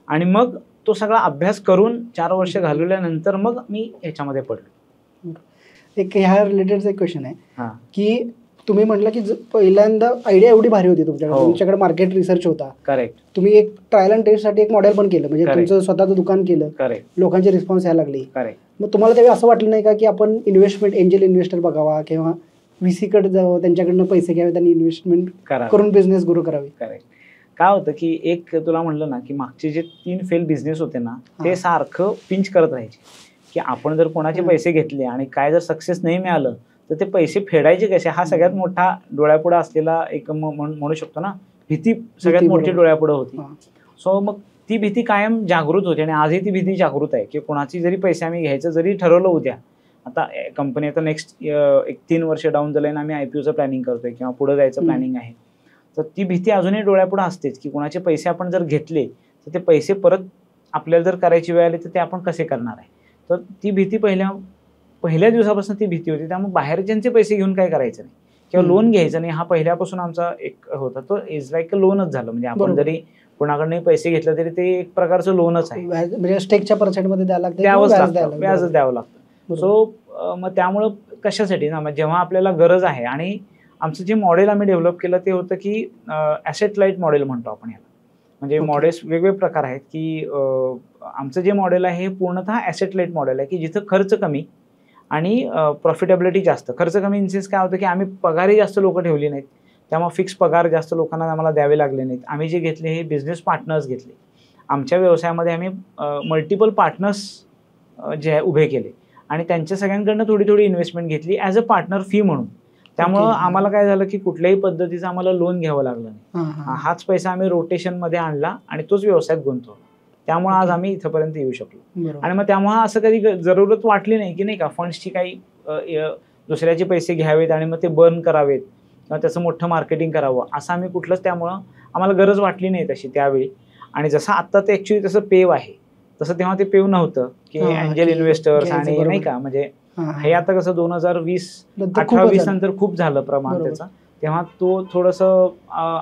आणि मग तो सगळा अभ्यास करून 4 वर्ष घालवल्यानंतर मग मी ह्याच्यामध्ये पडलो. एक ह्या रिलेटेड एक क्वेश्चन आहे की तुम्ही म्हटलं की पहिल्यांदा आयडिया एवढी भारी होती तुमच्याकडे मार्केट रिसर्च होता. करेक्ट. तुम्ही एक ट्रायल अँड टेस्टसाठी एक मॉडेल पण केलं, म्हणजे तुमचं स्वतःचं दुकान केलं. करेक्ट. लोकांचे रिस्पॉन्स यायला लागले. करेक्ट. मग तुम्हाला त्यावेळी असं वाटलं नाही का की आपण इन्व्हेस्टमेंट एंजल इन्व्हेस्टर बघावा किंवा VC कडे जावं, त्यांच्याकडनं पैसे घ्यावे, त्यांनी इन्व्हेस्टमेंट करून बिझनेस ग्रो करावे? करेक्ट. काय होतं की एक तुला म्हणलं ना की मागचे जे 3 फेल बिझनेस होते ना ते सारखं पिंच करत राहायचे की आपण जर कोणाचे पैसे घेतले आणि काय जर सक्सेस नाही मिळालं तर ते पैसे फेडायचे कसे, हा सगळ्यात मोठा डोळ्यापुढे असलेला एक म्हणू शकतो ना भीती सगळ्यात मोठी डोळ्यापुढे होती. सो मग ती भीती कायम जागृत होती आणि आजही ती भीती जागृत आहे की कोणाची जरी पैसे आम्ही घ्यायचं जरी ठरवलं उद्या, आता कंपनी आता नेक्स्ट एक 3 वर्ष डाऊन द लाईन आम्ही IPOचं प्लॅनिंग करतोय किंवा पुढे जायचं प्लॅनिंग आहे, तर ती भीती अजूनही डोळ्यापुढे असतेच की कोणाचे पैसे आपण जर घेतले तर ते पैसे परत आपल्याला जर करायची वेळ आली तर ते आपण कसे करणार आहे. तर ती भीती पहिल्या दिवसापासून ती भीती होती. त्यामुळे बाहेरच्यांचे पैसे घेऊन काय करायचं नाही किंवा लोन घ्यायचं नाही, हा पहिल्यापासून आमचा एक होता. तो इज लाईक अ लोनच झालं. म्हणजे आपण जरी कोणाकडनं पैसे घेतले तरी ते एक प्रकारचं लोनच आहे. म्हणजे स्टेकच्या पर्सेंटमध्ये व्याजच द्यावं लागतं. सो मग त्यामुळं कशासाठी ना, मग जेव्हा आपल्याला गरज आहे, आणि आमचं जे मॉडेल आम्ही डेव्हलप केलं ते होतं की ॲसेट लाईट मॉडेल म्हणतो आपण याला. म्हणजे मॉडेल्स वेगवेगळे प्रकार आहेत की आमचं जे मॉडेल आहे हे पूर्णतः ॲसेट लाईट मॉडेल आहे की जिथं खर्च कमी आणि प्रॉफिटेबिलिटी जास्त. खर्च कमी इन सेन्स काय होतं की आम्ही पगारही जास्त लोक ठेवली नाहीत, त्यामुळे फिक्स पगार जास्त लोकांना आम्हाला द्यावे लागले नाहीत. आम्ही जे घेतले हे बिझनेस पार्टनर्स घेतले. आमच्या व्यवसायामध्ये आम्ही मल्टिपल पार्टनर्स जे उभे केले आणि त्यांच्या सगळ्यांकडनं थोडी थोडी इन्व्हेस्टमेंट घेतली ॲज अ पार्टनर फी म्हणून. त्यामुळं आम्हाला काय झालं की कुठल्याही पद्धतीचं आम्हाला लोन घ्यावं लागलं नाही. हाच पैसा आम्ही रोटेशनमध्ये आणला आणि तोच व्यवसायात गुंतवला. त्यामुळे आज आम्ही इथपर्यंत येऊ शकलो. आणि मग त्यामुळे असं कधी जरूरत वाटली नाही की नाही का फंड्सची काही दुसऱ्याचे पैसे घ्यावेत आणि मग ते बर्न करावेत किंवा त्याचं मोठं मार्केटिंग करावं असं आम्ही कुठलंच त्यामुळं आम्हाला गरज वाटली नाही तशी त्यावेळी. आणि जसं आत्ता ते ॲक्च्युली तसं पेव आहे तसं तेव्हा ते पेव नव्हतं की एंजल इन्व्हेस्टर्स आणि नाही का. म्हणजे हे आता कसं 2018-20 नंतर खूप झालं प्रमाण त्याचं. तेव्हा तो थोडंसं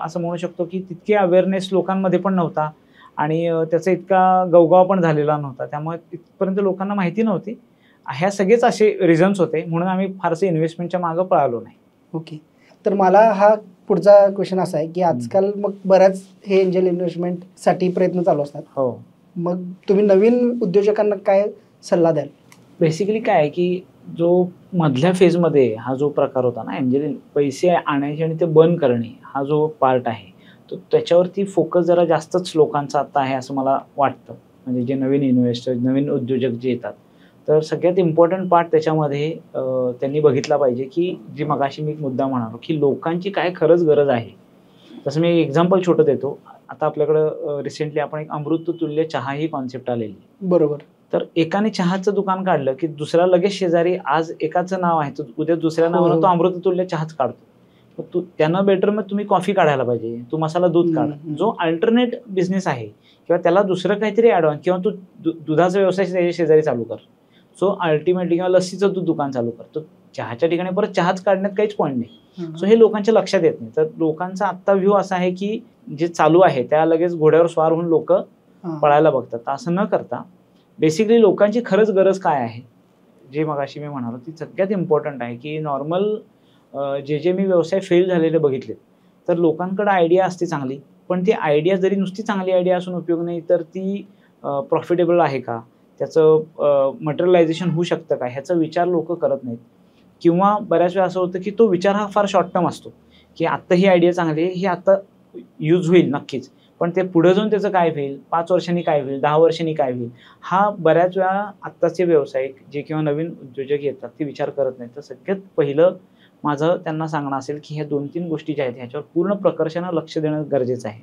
असं म्हणू शकतो की तितके अवेअरनेस लोकांमध्ये पण नव्हता आणि त्याचा इतका गवगाव पण झालेला नव्हता. त्यामुळे इथपर्यंत लोकांना माहिती नव्हती. ह्या सगळेच असे रिझन्स होते म्हणून आम्ही फारसे इन्व्हेस्टमेंटच्या मागं पळालो नाही. ओके. तर मला हा पुढचा क्वेश्चन असा आहे की आजकाल मग बऱ्याच हे एंजल इन्व्हेस्टमेंटसाठी प्रयत्न चालू असतात. हो. मग तुम्ही नवीन उद्योजकांना काय सल्ला द्याल? बेसिकली काय आहे की जो मधल्या फेजमध्ये हा जो प्रकार होता ना एंजल पैसे आणायचे आणि ते बर्न करणे हा जो पार्ट आहे तो त्याच्यावरती फोकस जरा जास्तच लोकांचा आता आहे असं मला वाटतं. म्हणजे जे नवीन इन्व्हेस्टर नवीन उद्योजक जे येतात तर सगळ्यात इम्पॉर्टंट पार्ट त्याच्यामध्ये त्यांनी बघितला पाहिजे की जी मगाशी मी मुद्दा म्हणालो की लोकांची काय खरंच गरज आहे. तसं मी एक एक्झाम्पल छोटं देतो. आता आपल्याकडं रिसेंटली आपण एक अमृततुल्य चहा ही कॉन्सेप्ट आलेली. बरोबर. तर एकाने चहाचं दुकान काढलं की दुसरा लगेच शेजारी आज एकाचं नाव आहे तर उद्या दुसऱ्या नावाला तो अमृततुल्य चहाच काढतो. मग त्यानं बेटर मग तुम्ही कॉफी काढायला पाहिजे, तू मसाला दूध काढ. जो अल्टरनेट बिझनेस आहे किंवा त्याला दुसरं काहीतरी ॲड ऑन किंवा तू दुधाचा व्यवसाय त्याच्या शेजारी चालू कर. सो अल्टिमेटली किंवा लस्सीचं दूध दुकान चालू कर. तर चहाच्या ठिकाणी परत चहाच काढण्यात काहीच पॉईंट नाही. सो हे लोकांच्या लक्षात येत नाही. तर लोकांचा आत्ता व्ह्यू असा आहे की जे चालू आहे त्या लगेच घोड्यावर स्वार होऊन लोक पळायला बघतात. असं न करता बेसिकली लोकांची खरंच गरज काय आहे जे मगाशी मी म्हणालो ती सगळ्यात इम्पॉर्टंट आहे की नॉर्मल जे मी व्यवसाय फेल झालेले बघितले तर लोकांकडे आयडिया असते चांगली पण ती आयडिया जरी नुसती चांगली आयडिया असून उपयोग नाही तर ती प्रॉफिटेबल आहे का, त्याचं मटेरियलायझेशन होऊ शकतं का ह्याचा विचार लोक करत नाहीत. किंवा बऱ्याच वेळा असं होतं की तो विचार हा फार शॉर्ट टर्म असतो की आत्ता ही आयडिया चांगली आहे, ही आत्ता यूज होईल नक्कीच, पण ते पुढे जाऊन त्याचं काय होईल, 5 वर्षांनी काय होईल, 10 वर्षांनी काय होईल, हा बऱ्याच वेळा आत्ताचे व्यावसायिक जे किंवा नवीन उद्योजक येतात ते विचार करत नाहीत. तर सगळ्यात पहिलं माझं त्यांना सांगणं असेल की ह्या 2-3 गोष्टी ज्या आहेत ह्याच्यावर पूर्ण प्रकर्षानं लक्ष देणं गरजेचं आहे.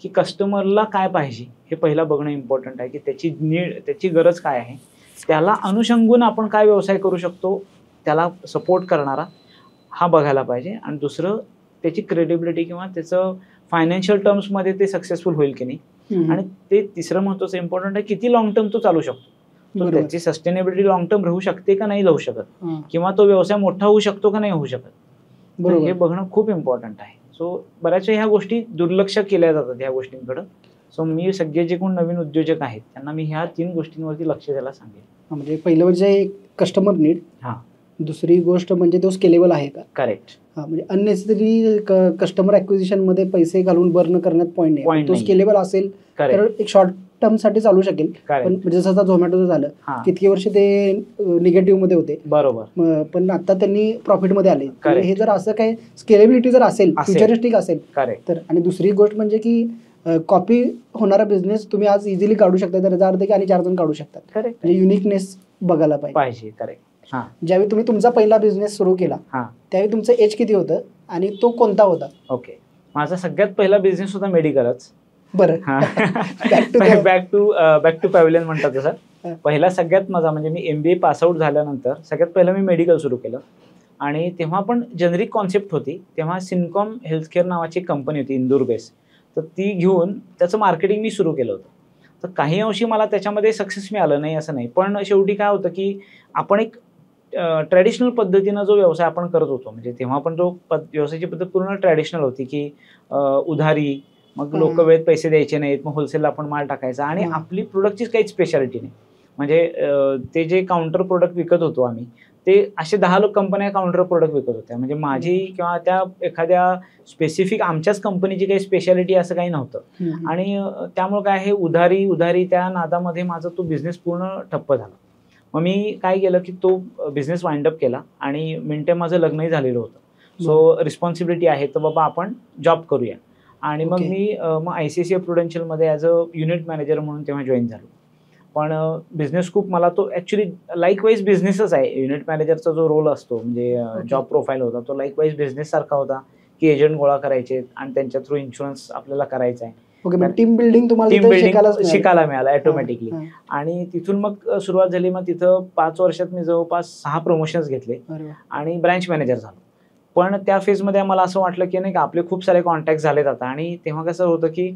की कस्टमरला काय पाहिजे हे पहिलं बघणं इम्पॉर्टंट आहे की त्याची नीड त्याची गरज काय आहे, त्याला अनुषंगून आपण काय व्यवसाय करू शकतो त्याला सपोर्ट करणारा हा बघायला पाहिजे. आणि दुसरं त्याची क्रेडिबिलिटी किंवा त्याचं फायनान्शियल टर्म्समध्ये ते सक्सेसफुल होईल की नाही. आणि ते तिसरं महत्त्वाचं इम्पॉर्टंट आहे किती लॉंग टर्म तो चालू शकतो, तो त्याची सस्टेनेबिलिटी लॉंग टर्म राहू शकते का नाही राहू शकत, किंवा तो व्यवसाय मोठा होऊ शकतो का नाही होऊ शकत, हे बघणं खूप इम्पॉर्टंट आहे. सो बऱ्याच वेळा ह्या गोष्टी दुर्लक्ष केल्या जातात ह्या गोष्टींकडं. सो मी सगळे जे कोण नवीन उद्योजक आहेत त्यांना मी ह्या 3 गोष्टींवरती लक्ष द्यायला सांगेन. म्हणजे पहिलं म्हणजे कस्टमर नीड, दुसरी गोष्ट म्हणजे तो स्केलेबल आहे का. करेक्ट. म्हणजे अननेसेसरी कस्टमर ॲक्विजिशन मध्ये पैसे घालून बर्न करण्यात पॉईंट नाही. तो स्केलेबल असेल तर एक शॉर्ट टर्म साठी चालू शकेल. पण जसं आता झोमॅटोचं झालं किती वर्ष ते निगेटिव्ह मध्ये होते, बरोबर, पण आता त्यांनी प्रॉफिट मध्ये आले. हे जर असं काही स्केलेबिलिटी जर असेल, फ्युचरिस्टिक असेल तर. आणि दुसरी गोष्ट म्हणजे की कॉपी होणारा बिझनेस तुम्ही आज इझिली काढू शकता, त्याचा अर्थ की आणि 4 जण काढू शकतात. म्हणजे युनिकनेस बघायला पाहिजे. करेक्ट. ज्यावेळी तुम्ही तुमचा पहिला बिझनेस सुरू केला त्यावेळी तुमचं एज किती होतं आणि तो कोणता होता? ओके, माझा सगळ्यात पहिला बिझनेस होता मेडिकलच. बरं. बॅक टू पॅव्हिलियन म्हणतात तसं. पहिला सगळ्यात माझा म्हणजे मी MBA पासआउट झाल्यानंतर सगळ्यात पहिलं मी मेडिकल सुरू केलं. आणि तेव्हा पण जेनरिक कॉन्सेप्ट होती. तेव्हा सिनकॉम हेल्थकेअर नावाची कंपनी होती इंदूर बेस, तर ती घेऊन त्याचं मार्केटिंग मी सुरू केलं होतं. तर काही अंशी मला त्याच्यामध्ये सक्सेस मिळालं नाही असं नाही, पण शेवटी काय होतं की आपण एक ट्रॅडिशनल पद्धतीनं जो व्यवसाय आपण करत होतो, म्हणजे तेव्हा पण जो व्यवसायाची पद्धत पूर्ण ट्रॅडिशनल होती की उधारी, मग लोक वेळेत पैसे द्यायचे नाहीत, मग होलसेलला आपण माल टाकायचा आणि आपली प्रोडक्टचीच काही स्पेशालिटी नाही. म्हणजे ते जे काउंटर प्रोडक्ट विकत होतो आम्ही ते असे 10 कंपन्या काउंटर प्रोडक्ट विकत होत्या. म्हणजे माझी किंवा त्या एखाद्या स्पेसिफिक आमच्याच कंपनीची काही स्पेशालिटी असं काही नव्हतं. आणि त्यामुळे काय आहे, उधारी त्या नादामध्ये माझा तो बिझनेस पूर्ण ठप्प झाला. मग मी काय केलं की तो बिझनेस वाइंड अप केला आणि मिनटे माझं लग्नही झालेलं होतं. सो रिस्पॉन्सिबिलिटी आहे तर बाबा आपण जॉब करूया. आणि मग मी मग ICICI प्रुडेन्शियलमध्ये ॲज अ युनिट मॅनेजर म्हणून तेव्हा जॉईन झालो. पण बिझनेस खूप मला तो ॲक्च्युली लाईकवाईज बिझनेसच आहे. युनिट मॅनेजरचा जो रोल असतो म्हणजे जॉब प्रोफाईल होता तो लाईकवाईज बिझनेस सारखा होता की एजंट गोळा करायचे आणि त्यांच्या थ्रू इन्शुरन्स आपल्याला करायचा आहे. टीम बिल्डिंग शिकायला मिळालं ऑटोमॅटिकली. आणि तिथून मग सुरुवात झाली. मग तिथं 5 वर्षात मी जवळपास 6 प्रमोशन्स घेतले आणि ब्रँच मॅनेजर झालो. पण त्या फेजमध्ये मला असं वाटलं की नाही का आपले खूप सारे कॉन्टॅक्ट झालेत आता. आणि तेव्हा कसं होतं की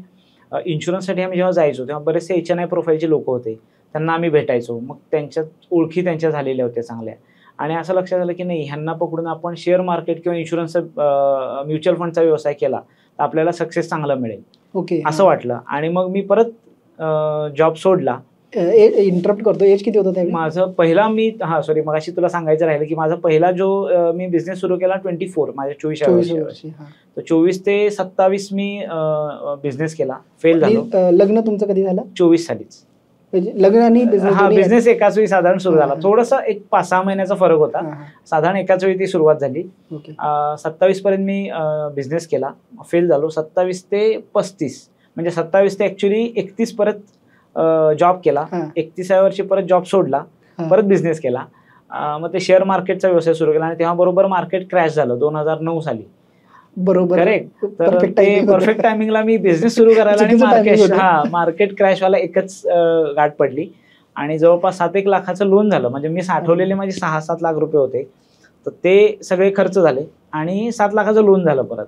इन्शुरन्ससाठी आम्ही जेव्हा जायचो तेव्हा बरेचसे HNI प्रोफाईलचे लोक होते, त्यांना आम्ही भेटायचो. मग त्यांच्यात ओळखी त्यांच्या झालेल्या होत्या चांगल्या. आणि असं लक्षात आलं की नाही ह्यांना पकडून आपण शेअर मार्केट किंवा इन्शुरन्स म्युच्युअल फंडचा व्यवसाय केला तर आपल्याला सक्सेस चांगला मिळेल असं वाटलं. आणि मग मी परत जॉब सोडला. इंटरप्ट करतो, एज किती होतं माझं पहिला मगाशी तुला सांगायचं राहिलं की माझा पहिला जो मी बिझनेस सुरू केला 24 माझ्या 24 वर्षी. तर 24 ते 27 मी बिझनेस केला, फेल झालो. लग्न तुमचं कधी झालं? 24 सालीच लग्न आणि बिझनेस एकाच वेळी साधारण सुरू झाला. थोडंसं एक 5-6 महिन्याचा फरक होता. साधारण एकाच वेळी ती सुरुवात झाली. 27 पर्यंत मी बिझनेस केला, फेल झालो. 27 ते 35 म्हणजे 27 ते ऍक्च्युली 31 परत जॉब केला. 31व्या वर्षी परत जॉब सोडला, परत बिझनेस केला. मग ते शेअर मार्केटचा व्यवसाय सुरू केला आणि तेव्हा बरोबर मार्केट क्रॅश झालं 2009 साली. बरोबर, करेक्ट. तर ते परफेक्ट टायमिंगला मी बिझनेस सुरू करायला आणि मार्केट क्रॅश व्हायला एकच गाठ पडली. आणि जवळपास 7-1 लाखाचं लोन झालं. म्हणजे मी साठवलेले माझे 6-7 लाख रुपये होते, तर ते सगळे खर्च झाले आणि 7 लाखाचं लोन झालं परत.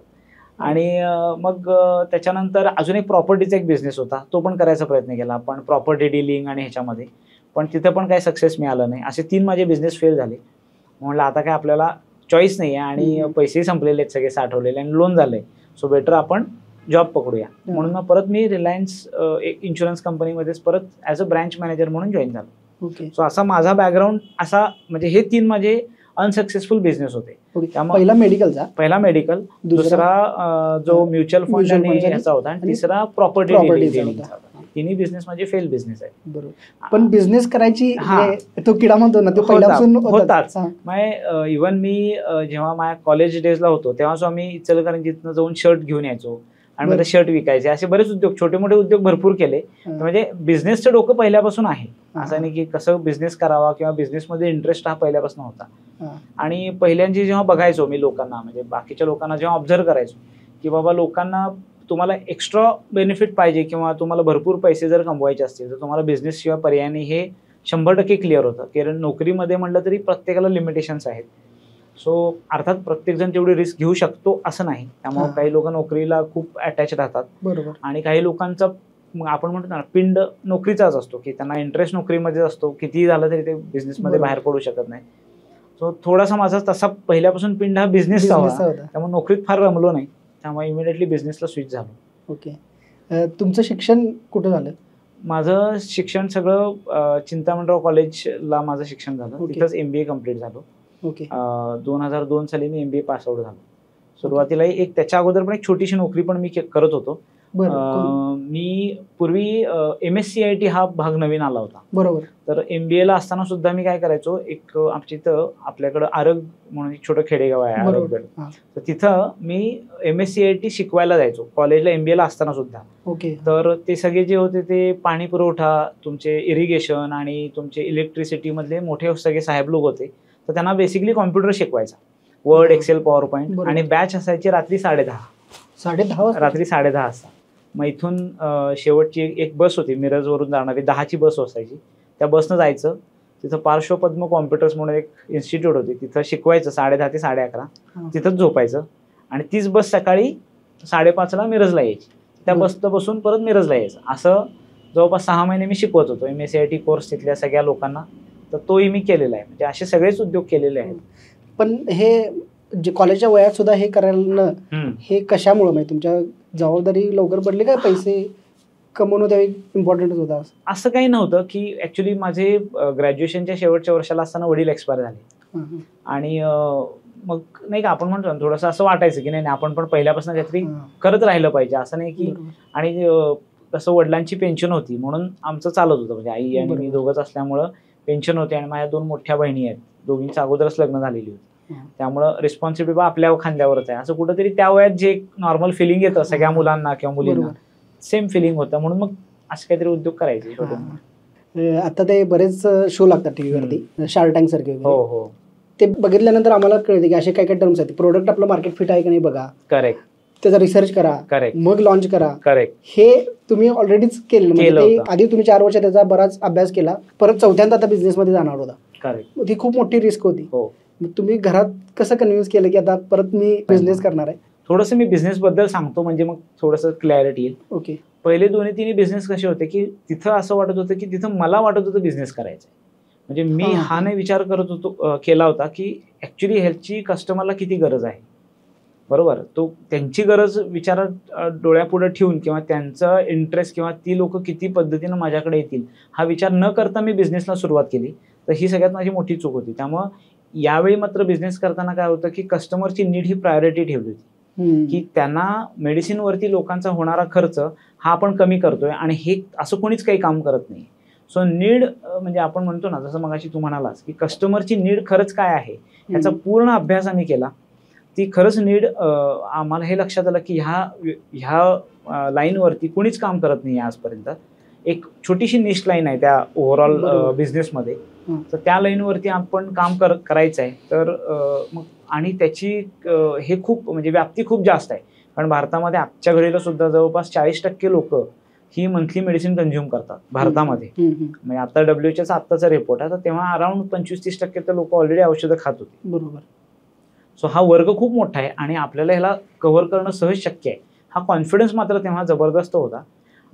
आणि मग त्याच्यानंतर अजून एक प्रॉपर्टीचा एक बिझनेस होता, तो पण करायचा प्रयत्न केला पण प्रॉपर्टी डीलिंग आणि ह्याच्यामध्ये. पण तिथं पण काही सक्सेस मिळालं नाही. असे 3 माझे बिझनेस फेल झाले. म्हणलं आता काय आपल्याला चॉईस नाही आहे आणि पैसेही संपलेले आहेत सगळे साठवलेले आणि लोन झालंय, सो बेटर आपण जॉब पकडूया. म्हणून मग परत मी रिलायन्स इन्शुरन्स कंपनीमध्येच परत ॲज अ ब्रँच मॅनेजर म्हणून जॉईन झालो. सो असा माझा बॅकग्राऊंड असा, म्हणजे हे 3 माझे अनसक्सेसफुल बिझनेस होते. पहिला मेडिकल, दुसरा जो म्युच्युअल फंड आणि ह्याचा होता आणि तिसरा प्रॉपर्टी डीलिंगचा. तिन्ही बिझनेस माझे फेल बिझनेस आहे. बरोबर. पण बिझनेस करायची तो किडा म्हणतो ना, तो पहिल्यापासून होताच. इव्हन मी जेव्हा माझ्या कॉलेज डेजला होतो तेव्हा आम्ही इचलकरंजीतनं जाऊन शर्ट घेऊन यायचो आणि मग शर्ट विकायचे. असे बरेच उद्योग, छोटे मोठे उद्योग भरपूर केले. म्हणजे बिझनेसचं डोकं पहिल्यापासून आहे. असं नाही की कसं बिझनेस करावा किंवा बिझनेसमध्ये इंटरेस्ट हा पहिल्यापासून होता. आणि पहिल्यांची जेव्हा बघायचो मी लोकांना, म्हणजे बाकीच्या लोकांना जेव्हा ऑब्झर्व करायचो की बाबा लोकांना तुम्हाला एक्स्ट्रा बेनिफिट पाहिजे किंवा तुम्हाला भरपूर पैसे जर कमवायचे असतील तर तुम्हाला बिझनेस शिवाय पर्याय नाही, हे 100% क्लिअर होतं. कारण नोकरीमध्ये म्हटलं तरी प्रत्येकाला लिमिटेशन्स आहेत. सो अर्थात प्रत्येकजण तेवढी रिस्क घेऊ शकतो असं नाही. त्यामुळे काही लोक नोकरीला खूप अटॅच राहतात. बरोबर. आणि काही लोकांचा आपण म्हणतो ना पिंड नोकरीचाच असतो की त्यांना इंटरेस्ट नोकरीमध्ये असतो, कितीही झालं तरी ते बिझनेसमध्ये बाहेर पडू शकत नाही. सो थोडासा माझा तसा पहिल्यापासून पिंड हा बिझनेसचा होता, त्यामुळे नोकरीत फार रमलो नाही. त्यामुळे इमिडिएटली बिझनेसला स्विच झालो. ओके. तुमचं शिक्षण कुठं झालं? माझं शिक्षण सगळं चिंतामणराव कॉलेजला माझं शिक्षण झालं. तिथंच MBA कम्प्लीट झालो. 2002 साली मी MBA पास आउट झालो. सुरुवातीला त्याच्या अगोदर पण एक छोटीशी नोकरी पण मी करत होतो. मी पूर्वी MSCIT हा भाग नवीन आला होता. बरोबर. तर MBA ला असताना सुद्धा मी काय करायचो, एक आमच्या इथं आपल्याकडं आरग म्हणून एक छोटं खेडेगाव आहे आरगगड, तर तिथं मी MSCIT शिकवायला जायचो कॉलेजला MBA ला असताना सुद्धा. तर ते सगळे जे होते ते पाणी पुरवठा, तुमचे इरिगेशन आणि तुमचे इलेक्ट्रिसिटी मधले मोठे सगळे साहेब लोक होते. तर त्यांना बेसिकली कॉम्प्युटर शिकवायचा, वर्ड, एक्सेल, पॉवर पॉईंट. आणि बॅच असायची रात्री 10:30 रात्री 10:30 वाजता. मग इथून शेवटची एक बस होती मिरजवरून जाणारी, 10ची बस असायची. त्या बसनं जायचं, तिथं पार्श्वपद्म कॉम्प्युटर्स म्हणून एक इन्स्टिट्यूट होती, तिथं शिकवायचं 10:30 ते 11:30. तिथंच झोपायचं आणि तीच बस सकाळी 5:30ला मिरजला यायची. त्या बसनं बसून परत मिरजला यायचं. असं जवळपास 6 महिने मी शिकवत होतो MSCIT कोर्स तिथल्या सगळ्या लोकांना. तर तोही मी केलेला आहे. म्हणजे असे सगळेच उद्योग केलेले आहेत. पण हे जे कॉलेजच्या वयात सुद्धा हे करायला हे कशामुळे, म्हणजे तुमच्या जबाबदारी लवकर पडली काय, पैसे कमवणं त्यावेळी इम्पॉर्टंटच होता? असं काही नव्हतं की ऍक्च्युली माझे ग्रॅज्युएशनच्या शेवटच्या वर्षाला असताना वडील एक्सपायर झाले. आणि मग नाही का आपण म्हणतो ना थोडंसं असं वाटायचं की नाही आपण पण पहिल्यापासून काहीतरी करत राहिलं पाहिजे, असं नाही की. आणि कसं वडिलांची पेन्शन होती म्हणून आमचं चालत होतं, म्हणजे आई आणि मी दोघंच असल्यामुळं पेन्शन होते. आणि माझ्या 2 मोठ्या बहिणी आहेत, दोघींच्या अगोदरच लग्न झालेली होती, त्यामुळं रिस्पॉन्सिबिलिटी आपल्या खांद्यावरच आहे, असं कुठंतरी त्या वयात जे नॉर्मल फिलिंग येतं सगळ्या मुलांना किंवा मुलींना, सेम फिलिंग होतं. म्हणून मग असे काहीतरी उद्योग करायचे. आता ते बरेच शो लागतात टीव्हीवरती, शार्क टँक सारखे. हो, ते बघितल्यानंतर आम्हाला कळते की असे काही काही टर्म्स आहेत, प्रोडक्ट आपलं मार्केट फिट आहे की नाही बघा. करेक्ट. त्याचा रिसर्च करा, करेक्ट, मग लॉन्च करा. करेक्ट. हे तुम्ही ऑलरेडीच केलं, म्हणजे आधी तुम्ही 4 वर्ष त्याचा बराच अभ्यास केला, परत 4थ्यांदा आता बिझनेसमध्ये जाणार होता. करेक्ट. ती खूप मोठी रिस्क होती. मग तुम्ही घरात कसं कन्व्हिन्स केलं की आता परत मी बिझनेस करणार आहे? थोडंसं मी बिझनेस बद्दल सांगतो म्हणजे मग थोडंसं क्लॅरिटी येईल. ओके. पहिले 2-3 बिझनेस कसे होते की तिथं असं वाटत होतं की तिथं मला वाटत होतं बिझनेस करायचा, म्हणजे मी हा नाही विचार करत होतो केला होता की ऍक्च्युली ह्याची कस्टमरला किती गरज आहे. बरोबर, तो त्यांची गरज विचारात डोळ्यापुढे ठेवून किंवा त्यांचा इंटरेस्ट किंवा ती लोक किती पद्धतीनं माझ्याकडे येतील हा विचार न करता मी बिझनेसला सुरुवात केली, तर ही सगळ्यात माझी मोठी चूक होती. त्यामुळं यावेळी मात्र बिझनेस करताना काय होतं की कस्टमरची नीड ही प्रायोरिटी ठेवली होती, की त्यांना मेडिसिनवरती लोकांचा होणारा खर्च हा आपण कमी करतोय आणि हे असं कोणीच काही काम करत नाही. सो नीड म्हणजे आपण म्हणतो ना, जसं मगाशी तू म्हणालास की कस्टमरची नीड खरंच काय आहे ह्याचा पूर्ण अभ्यास आम्ही केला. ती खरंच नीड आम्हाला हे लक्षात आलं की ह्या लाईनवरती कोणीच काम करत नाही आजपर्यंत. एक छोटीशी निश लाईन आहे त्या ओव्हरऑल बिझनेसमध्ये, तर त्या लाईनवरती आपण काम करायचं आहे. तर मग आणि त्याची हे खूप म्हणजे व्याप्ती खूप जास्त आहे, कारण भारतामध्ये आजच्या घडीला सुद्धा जवळपास 40% लोक ही मंथली मेडिसिन कंझ्युम करतात भारतामध्ये. म्हणजे आता WHO आत्ताचा रिपोर्ट आहे, तर तेव्हा अराउंड 25-30% तर लोक ऑलरेडी औषधं खात होते. बरोबर. सो हा वर्ग खूप मोठा आहे आणि आपल्याला ह्याला कव्हर करणं सहज शक्य आहे. हा कॉन्फिडन्स मात्र तेव्हा जबरदस्त होता.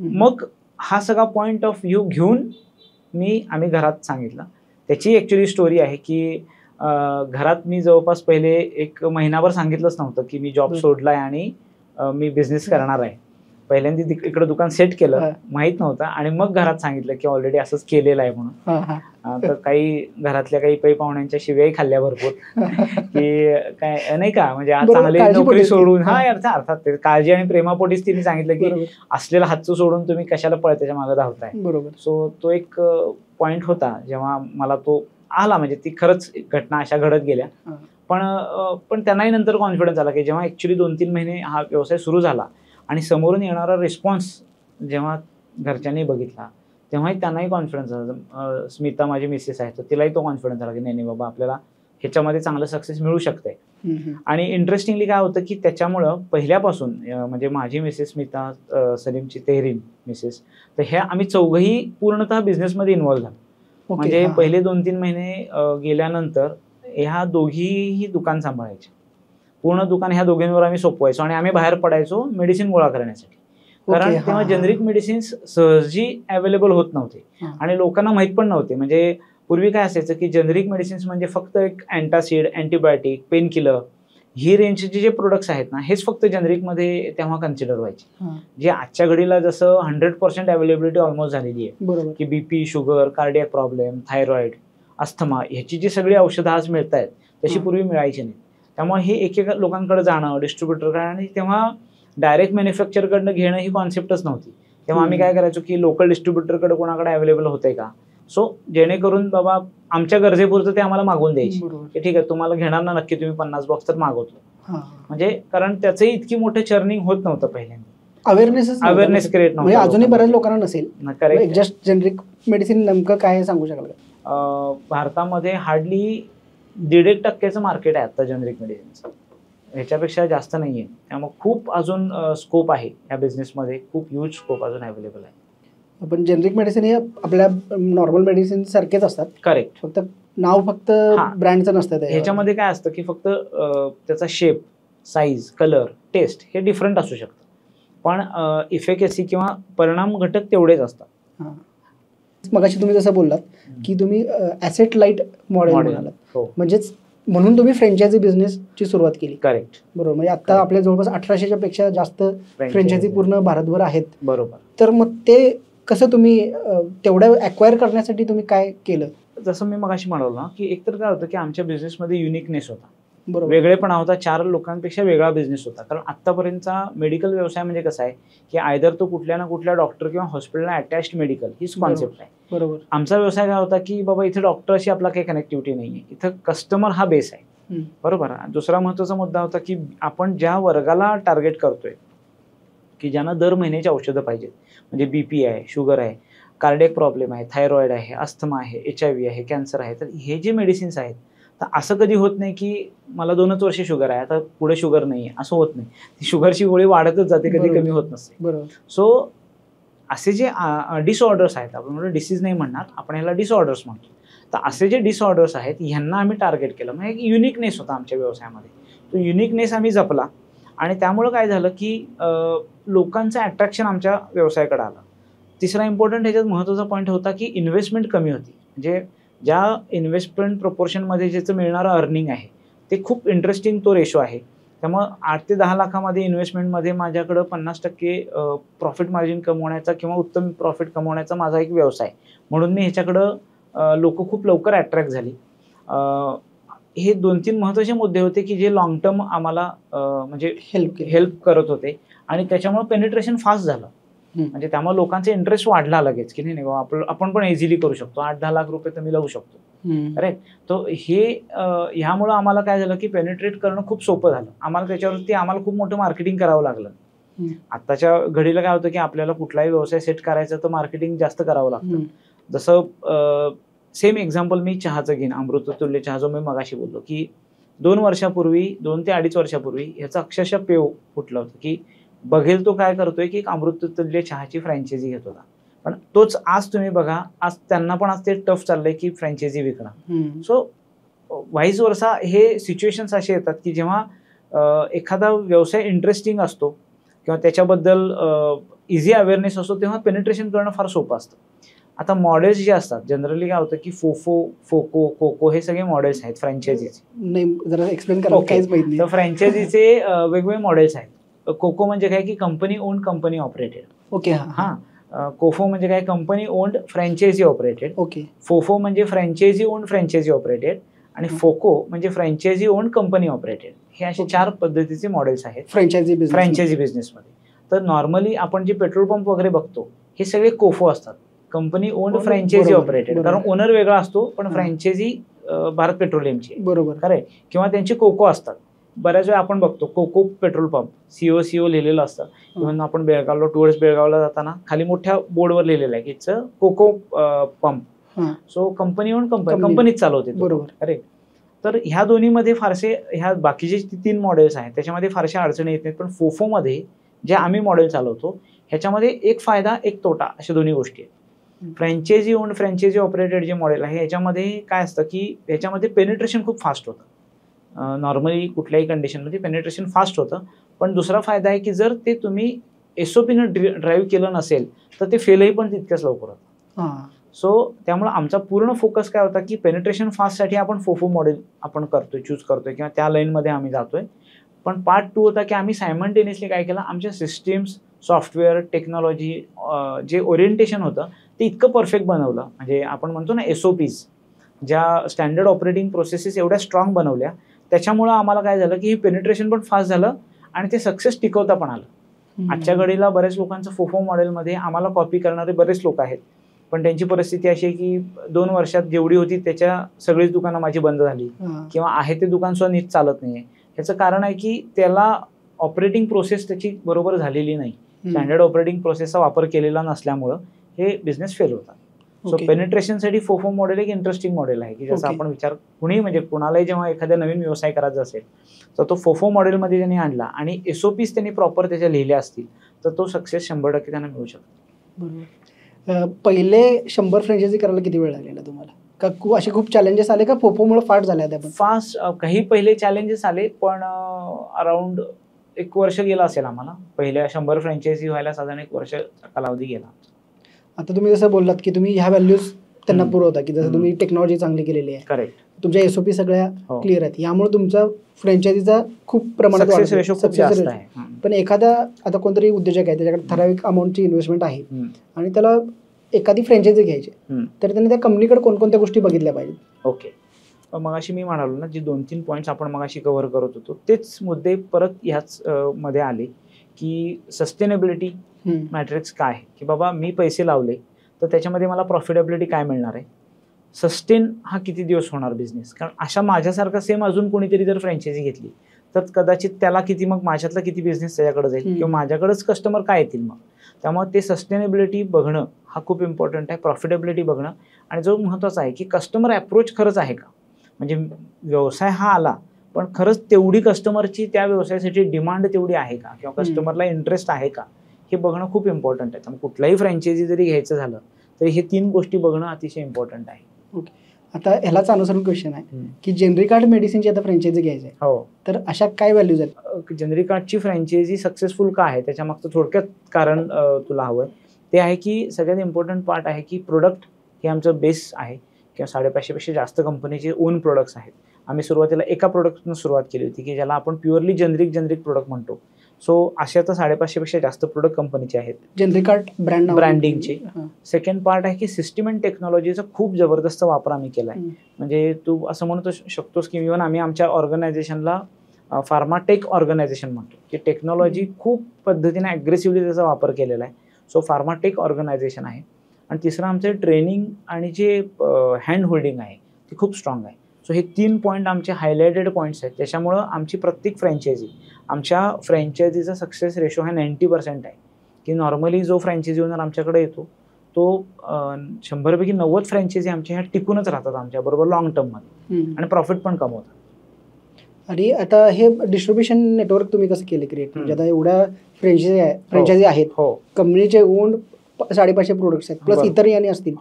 मग हा सगळा पॉईंट ऑफ व्ह्यू घेऊन आम्ही घरात सांगितलं. त्याची ॲक्च्युली स्टोरी आहे की घरात मी जवळपास पहिले 1 महिनाभर सांगितलंच नव्हतं की मी जॉब सोडलाय आणि मी बिझनेस करणार आहे. पहिल्यांदा इकडे दुकान सेट केलं, माहित नव्हतं, आणि मग घरात सांगितलं की ऑलरेडी असंच केलेलं आहे म्हणून. तर काही घरातल्या काही पै पाहुण्यांच्या शिव्याही खाल्ल्या भरपूर की काय नाही का, म्हणजे आज चांगली नोकरी सोडून, अर्थात काळजी आणि प्रेमापोटीच तिने सांगितलं की असलेलं हातचं सोडून तुम्ही कशाला त्याच्या मागे धावताय. बरोबर. सो तो एक पॉइंट होता जेव्हा मला तो आला, म्हणजे ती खरंच घटना अशा घडत गेल्या. पण त्यांनाही नंतर कॉन्फिडन्स आला की जेव्हा ऍक्च्युली 2-3 महिने हा व्यवसाय सुरू झाला आणि समोरून येणारा रिस्पॉन्स जेव्हा घरच्यांनी बघितला, तेव्हाही त्यांनाही कॉन्फिडन्स आला. स्मिता माझी मिसेस आहे, तर तिलाही तो कॉन्फिडन्स आला की नाही बाबा आपल्याला ह्याच्यामध्ये चांगलं सक्सेस मिळू शकतंय. आणि इंटरेस्टिंगली काय होतं की त्याच्यामुळं पहिल्यापासून म्हणजे माझी मिसेस स्मिता, सलीमची तेहरीन मिसेस, तर ह्या आम्ही चौघही पूर्णतः बिझनेसमध्ये इन्व्हॉल्व्ह झालो. म्हणजे पहिले 2-3 महिने गेल्यानंतर ह्या दोघीही दुकान सांभाळायचे. पूर्ण दुकान ह्या दोघींवर आम्ही सोपवायचो आणि आम्ही बाहेर पडायचो मेडिसिन गोळा करण्यासाठी, कारण तेव्हा जेनरिक मेडिसिन्स सहजी अवेलेबल होत नव्हते आणि लोकांना माहीत पण नव्हते. म्हणजे पूर्वी काय असायचं की जेनरिक मेडिसिन्स म्हणजे फक्त एक अँटासिड, अँटीबायोटिक, पेन किलर, ही रेंजचे जे प्रोडक्ट्स आहेत ना, हेच फक्त जेनरिकमध्ये तेव्हा कन्सिडर व्हायचे. जे आजच्या घडीला जसं 100% अवेलेबिलिटी ऑलमोस्ट झालेली आहे की BP, sugar, cardiac problem, thyroid, asthma ह्याची जी सगळी औषधं आज मिळत आहेत तशी पूर्वी मिळायची नाही. त्यामुळे हे एक लोकांकडे जाणं, डिस्ट्रीब्युटरकडे, आणि तेव्हा डायरेक्ट मॅन्युफॅक्चरकडनं घेणं ही कॉन्सेप्टच नव्हती. तेव्हा आम्ही काय करायचो की लोकल डिस्ट्रीब्युटरकडे कोणाकडे अवेलेबल होतंय का, सो जेणेकरून बाबा आमच्या गरजेपुरतं ते आम्हाला मागवून द्यायची की ठीक आहे तुम्हाला घेणार ना नक्की, तुम्ही 50 बॉक्स तर मागवतो. म्हणजे कारण त्याचंही इतकी मोठं चर्निंग होत नव्हतं पहिल्यांदा, अवेअरनेस क्रिएट नव्हतं. अजूनही बऱ्याच लोकांना नसेल. जस्ट जेनरिक मेडिसिन नेमकं काय सांगू शकाल का? भारतामध्ये हार्डली 1.5% मार्केट आहे आता जेनरिक मेडिसिनचं, ह्याच्यापेक्षा जास्त नाही आहे. त्यामुळे खूप अजून स्कोप आहे या बिझनेसमध्ये, खूप ह्यूज स्कोप अजून अवेलेबल आहे. पण जेनरिक मेडिसिन हे आपल्या नॉर्मल मेडिसिन सारखेच असतात. करेक्ट. फक्त नाव फक्त ब्रँडचं नसतं. ह्याच्यामध्ये काय असतं की फक्त त्याचा शेप, साईज, कलर, टेस्ट हे डिफरंट असू शकतं, पण इफेक्सी किंवा परिणाम घटक तेवढेच असतात. मगाशी तुम्ही जसं बोललात की तुम्ही ॲसेट लाईट मॉडेल म्हणालात, म्हणजेच म्हणून तुम्ही फ्रँचायझी बिझनेसची सुरुवात केली. करेक्ट. बरोबर. म्हणजे आता आपल्या जवळपास 1800च्या पेक्षा जास्त फ्रँचायझी पूर्ण भारतभर आहेत. बरोबर. तर मग ते कसं तुम्ही तेवढं ॲक्वायर करण्यासाठी तुम्ही काय केलं जसं मी मगाशी म्हणालो ना, की एकतर काय होतं की आमच्या बिझनेसमध्ये युनिकनेस होता, बरोबर. वेगळेपणा होता, 4 लोकांपेक्षा वेगळा बिझनेस होता. कारण आत्तापर्यंतचा मेडिकल व्यवसाय म्हणजे कसा आहे की आयदर तो कुठल्या ना कुठल्या डॉक्टर किंवा हॉस्पिटलला अटॅच्ड मेडिकल हीच कॉन्सेप्ट आहे. बरोबर. आमचा व्यवसाय काय होता की बाबा इथे डॉक्टरशी आपला काही कनेक्टिव्हिटी नाही आहे, इथं कस्टमर हा बेस आहे. बरोबर. दुसरा महत्त्वाचा मुद्दा होता की आपण ज्या वर्गाला टार्गेट करतोय की ज्यांना दर महिन्याची औषधं पाहिजेत, म्हणजे बीपी आहे, शुगर आहे, कार्डियक प्रॉब्लेम आहे, थायरॉइड आहे, अस्थमा आहे, HIV आहे, कॅन्सर आहे, तर हे जे मेडिसिन्स आहेत, तर असं कधी होत नाही की मला 2च वर्षे शुगर आहे, आता पुढे शुगर नाही आहे, असं होत नाही. ती शुगरची गोळी वाढतच जाते, कधी कमी होत नसते. बरोबर. सो असे जे डिसऑर्डर्स आहेत, आपण म्हणतो डिसीज नाही म्हणणार, आपण ह्याला डिसऑर्डर्स म्हणतो. तर असे जे डिसऑर्डर्स आहेत ह्यांना आम्ही टार्गेट केलं. म्हणजे एक युनिकनेस होता आमच्या व्यवसायामध्ये, तो युनिकनेस आम्ही जपला आणि त्यामुळं काय झालं की लोकांचं अट्रॅक्शन आमच्या व्यवसायाकडे आलं. तिसरा इम्पॉर्टंट ह्याच्यात महत्त्वाचा पॉईंट होता की इन्व्हेस्टमेंट कमी होती. म्हणजे ज्या इन्व्हेस्टमेंट प्रपोर्शनमध्ये ज्याचं मिळणारं अर्निंग आहे ते खूप इंटरेस्टिंग तो रेशो आहे. त्यामुळं 8 ते 10 लाखामध्ये इन्व्हेस्टमेंटमध्ये माझ्याकडं 50% प्रॉफिट मार्जिन कमवण्याचा किंवा उत्तम प्रॉफिट कमवण्याचा माझा एक व्यवसाय, म्हणून मी ह्याच्याकडं लोक खूप लवकर अट्रॅक्ट झाली. हे 2-3 महत्त्वाचे मुद्दे होते की जे लॉंग टर्म आम्हाला म्हणजे हेल्प करत होते आणि त्याच्यामुळे पेनिट्रेशन फास्ट झालं. म्हणजे त्यामुळे लोकांचा इंटरेस्ट वाढला लगेच की नाही बाबा आपण पण इझिली करू शकतो, 8-10 लाख रुपये तर मी लावू शकतो. करेक्ट. तो हे ह्यामुळं आम्हाला काय झालं की पेनिट्रेट करणं खूप सोपं झालं आम्हाला. त्याच्यावरती आम्हाला खूप मोठं मार्केटिंग करावं लागलं. आत्ताच्या घडीला काय होतं की आपल्याला कुठलाही व्यवसाय सेट करायचा तर मार्केटिंग जास्त करावं लागतं. जसं सेम एक्झाम्पल मी चहाचं घेईन, अमृततुल्य चहा जो मी मगाशी बोललो की 2 वर्षापूर्वी 2 ते 2.5 वर्षापूर्वी ह्याचं अक्षरशः पेव फुटलं होतं की बघेल तो काय करतोय की एक अमृततुल्य चहाची फ्रँचायझी घेत होता. पण तोच आज तुम्ही बघा, आज त्यांना पण आज ते टफ चाललंय की फ्रँचायझी विकणं. सो व्हाईस वर्सा हे सिच्युएशन्स असे येतात की जेव्हा एखादा व्यवसाय इंटरेस्टिंग असतो किंवा त्याच्याबद्दल इझी अवेअरनेस असतो तेव्हा पेनिट्रेशन करणं फार सोपं असतं. आता मॉडेल्स जे असतात जनरली काय होतं की फोको, कोको हे सगळे मॉडेल्स आहेत फ्रँचायझीचे. नाही, जरा एक्सप्लेन करा, काहीच माहिती नाही. तर फ्रँचायझीचे वेगवेगळे मॉडेल्स आहेत. कोको म्हणजे काय की company owned company operated. Okay. हां. कोफो म्हणजे काय, company owned franchise operated. Okay. FOFO म्हणजे फ्रँचायझी ओन्ड फ्रँचायझी ऑपरेटेड आणि फोको म्हणजे फ्रँचायझी ओन्ड कंपनी ऑपरेटेड. हे असे 4 पद्धतीचे मॉडेल्स आहेत फ्रँचायझी बिझनेसमध्ये. तर नॉर्मली आपण जे पेट्रोल पंप वगैरे बघतो हे सगळे कोफो असतात, कंपनी ओन्ड फ्रँचायझी ऑपरेटेड. कारण ओनर वेगळा असतो पण फ्रँचायझी भारत पेट्रोलियमची. बरोबर. करेक्ट. किंवा त्यांचे कोको असतात. बऱ्याच वेळा आपण बघतो कोको पेट्रोल पंप CO लिहिलेलं असतं. इव्हन आपण बेळगावला टुवर्ड्स बेळगावला जाताना खाली मोठ्या बोर्डवर लिहिलेलं आहे की it's COCO pump. So company own कंपनीच चालवते. बरोबर. करेक्ट. तर ह्या दोन्हीमध्ये फारसे, ह्या बाकीचे 3 मॉडेल्स आहेत त्याच्यामध्ये फारशा अडचणी येत नाहीत. पण फोफोमध्ये जे आम्ही मॉडेल चालवतो ह्याच्यामध्ये एक फायदा एक तोटा अशा दोन्ही गोष्टी आहेत. फ्रँचायझी ओन फ्रँचायझी ऑपरेटेड जे मॉडेल आहे ह्याच्यामध्ये काय असतं की ह्याच्यामध्ये पेनिट्रेशन खूप फास्ट होतं. नॉर्मली कुठल्याही कंडिशनमध्ये पेनिट्रेशन फास्ट होतं. पण दुसरा फायदा आहे की जर ते तुम्ही SOPनं ड्राईव्ह केलं नसेल तर ते फेलही पण तितक्याच लवकर होतं. सो त्यामुळे आमचा पूर्ण फोकस काय होता की पेनिट्रेशन फास्टसाठी आपण फोफो मॉडेल आपण चूज करतोय किंवा त्या लाईनमध्ये आम्ही जातोय. पण पार्ट 2 होता की आम्ही सायमल्टेनियसली काय केलं, आमच्या सिस्टीम्स, सॉफ्टवेअर, टेक्नॉलॉजी जे ओरिएंटेशन होतं ते इतकं परफेक्ट बनवलं. म्हणजे आपण म्हणतो ना SOPs, ज्या स्टँडर्ड ऑपरेटिंग प्रोसेसेस एवढ्या स्ट्रॉंग बनवल्या त्याच्यामुळं आम्हाला काय झालं की हे पेनिट्रेशन पण फास्ट झालं आणि ते सक्सेस टिकवता पण आलं. आजच्या घडीला बऱ्याच लोकांचं फोफो मॉडेलमध्ये आम्हाला कॉपी करणारे बरेच लोक आहेत. पण त्यांची परिस्थिती अशी आहे की 2 वर्षात जेवढी होती त्याच्या सगळीच दुकानं माझी बंद झाली किंवा आहे ते दुकान सुद्धा नीट चालत नाहीये. ह्याचं कारण आहे की त्याला ऑपरेटिंग प्रोसेस त्याची बरोबर झालेली नाही. स्टँडर्ड ऑपरेटिंग प्रोसेसचा वापर केलेला नसल्यामुळं हे बिझनेस फेल होतात. सो पेनिट्रेशनसाठी फोफो मॉडेल एक इंटरेस्टिंग मॉडेल आहे की जसं आपण विचार कुणी म्हणजे कुणालाही जेव्हा एखाद्या नवीन व्यवसाय करायचा असेल तर तो फोफो मॉडेलमध्ये त्यांनी आणला आणि SOPs त्यांनी प्रॉपर त्याच्या लिहिल्या असतील तर तो सक्सेस 100% त्यांना मिळू शकतो. बरोबर. पहिले 100 फ्रँचायझी करायला किती वेळ लागलेला तुम्हाला? का असे खूप चॅलेंजेस आले का फोफोमुळे फास्ट झाले? फास्ट काही पहिले चॅलेंजेस आले पण अराउंड 1 वर्ष गेला असेल आम्हाला. पहिल्या 100 फ्रँचायझी व्हायला साधारण 1 वर्षाचा कालावधी गेला. आता तुम्ही जसं बोललात की तुम्ही ह्या व्हॅल्यूज त्यांना पुरवता की जसं तुम्ही टेक्नॉलॉजी चांगली केलेली आहे. करेक्ट. तुमच्या SOP सगळ्या क्लिअर आहेत, यामुळे तुमचा फ्रँचायझीचा खूप प्रमाणात सक्सेस रेशो. पण एखादा आता कोणतरी उद्योजक आहे त्याच्याकडे ठराविक अमाऊंटची इन्व्हेस्टमेंट आहे आणि त्याला एखादी फ्रँचायझी घ्यायची तर त्यांनी त्या कंपनीकडे कोणकोणत्या गोष्टी बघितल्या पाहिजेत? ओके, मग अशी मी म्हणालो ना, जे 2-3 पॉईंट्स आपण मगाशी कव्हर करत होतो तेच मुद्दे परत ह्याच मध्ये आले की सस्टेनेबिलिटी मॅट्रिक्स काय आहे, की बाबा मी पैसे लावले तर त्याच्यामध्ये मला प्रॉफिटेबिलिटी काय मिळणार आहे, सस्टेन हा किती दिवस होणार बिझनेस. कारण अशा माझ्यासारखा सेम अजून कोणीतरी जर फ्रँचायझी घेतली तर कदाचित त्याला किती, मग माझ्यातला किती बिझनेस त्याच्याकडे जाईल किंवा माझ्याकडेच कस्टमर काय येतील. मग त्यामुळे ते सस्टेनेबिलिटी बघणं हा खूप इम्पॉर्टंट आहे, प्रॉफिटेबिलिटी बघणं. आणि जो महत्त्वाचा आहे की कस्टमर अप्रोच खरंच आहे का, म्हणजे व्यवसाय हा आला पण खरंच तेवढी कस्टमरची त्या व्यवसायासाठी डिमांड तेवढी आहे का, किंवा कस्टमरला इंटरेस्ट आहे का, हे बघणं खूप इम्पॉर्टंट आहे. त्यामुळे कुठलाही फ्रँचायझी जरी घ्यायचं झालं तरी हे 3 गोष्टी बघणं अतिशय इम्पॉर्टंट आहे. ओके, आता ह्यालाच अनुसरून क्वेश्चन आहे की जनरिकार्ड मेडिसिनची आता फ्रँचायझी घ्यायची आहे, हो, तर अशा काय व्हॅल्यूज आहेत? जनरिकार्डची फ्रँचायझी सक्सेसफुल का आहे त्याच्या मागचं थोडक्यात कारण तुला हवं आहे ते आहे की सगळ्यात इम्पॉर्टंट पार्ट आहे की प्रोडक्ट हे आमचं बेस आहे, किंवा 550 पेक्षा जास्त कंपनीचे ओन प्रोडक्ट्स आहेत. आम्ही सुरुवातीला एका प्रोडक्टनं सुरुवात केली होती की ज्याला आपण प्युअरली जनरिक प्रोडक्ट म्हणतो. सो असे आता 550 पेक्षा जास्त प्रोडक्ट कंपनीचे आहेत जनरिकार्ड ब्रँडिंगचे. सेकंड पार्ट आहे की सिस्टम अँड टेक्नॉलॉजीचा खूप जबरदस्त वापर आम्ही केला आहे. म्हणजे तू असं म्हणू शकतोस की इव्हन आम्ही आमच्या ऑर्गनायझेशनला फार्माटेक ऑर्गनायझेशन म्हणतो, की टेक्नॉलॉजी खूप पद्धतीने ॲग्रेसिव्हली त्याचा वापर केलेला आहे. सो फार्माटेक ऑर्गनायझेशन आहे. आणि तिसरं आमचं ट्रेनिंग आणि जे हँड होल्डिंग आहे ती खूप स्ट्रॉंग आहे. सो हे 3 पॉईंट आमचे हायलाइटेड पॉईंट्स आहेत. त्याच्यामुळं आमची प्रत्येक फ्रँचायझी, आमच्या फ्रँचायझीचा सक्सेस रेशो हा 90% आहे. की नॉर्मली जो फ्रँचायझी ओनर आमच्याकडे येतो तो 100 पैकी 90 फ्रँचायझी आमच्या ह्या टिकूनच राहतात आमच्याबरोबर लॉंग टर्ममध्ये आणि प्रॉफिट पण कमवतात. आणि आता हे डिस्ट्रीब्युशन नेटवर्क तुम्ही कसं केलं क्रिएट, म्हणजे आता एवढ्या फ्रँचायझी आहेत, कंपनीचे ओन 550 प्रोडक्ट्स आहेत प्लस इतर याने असतील,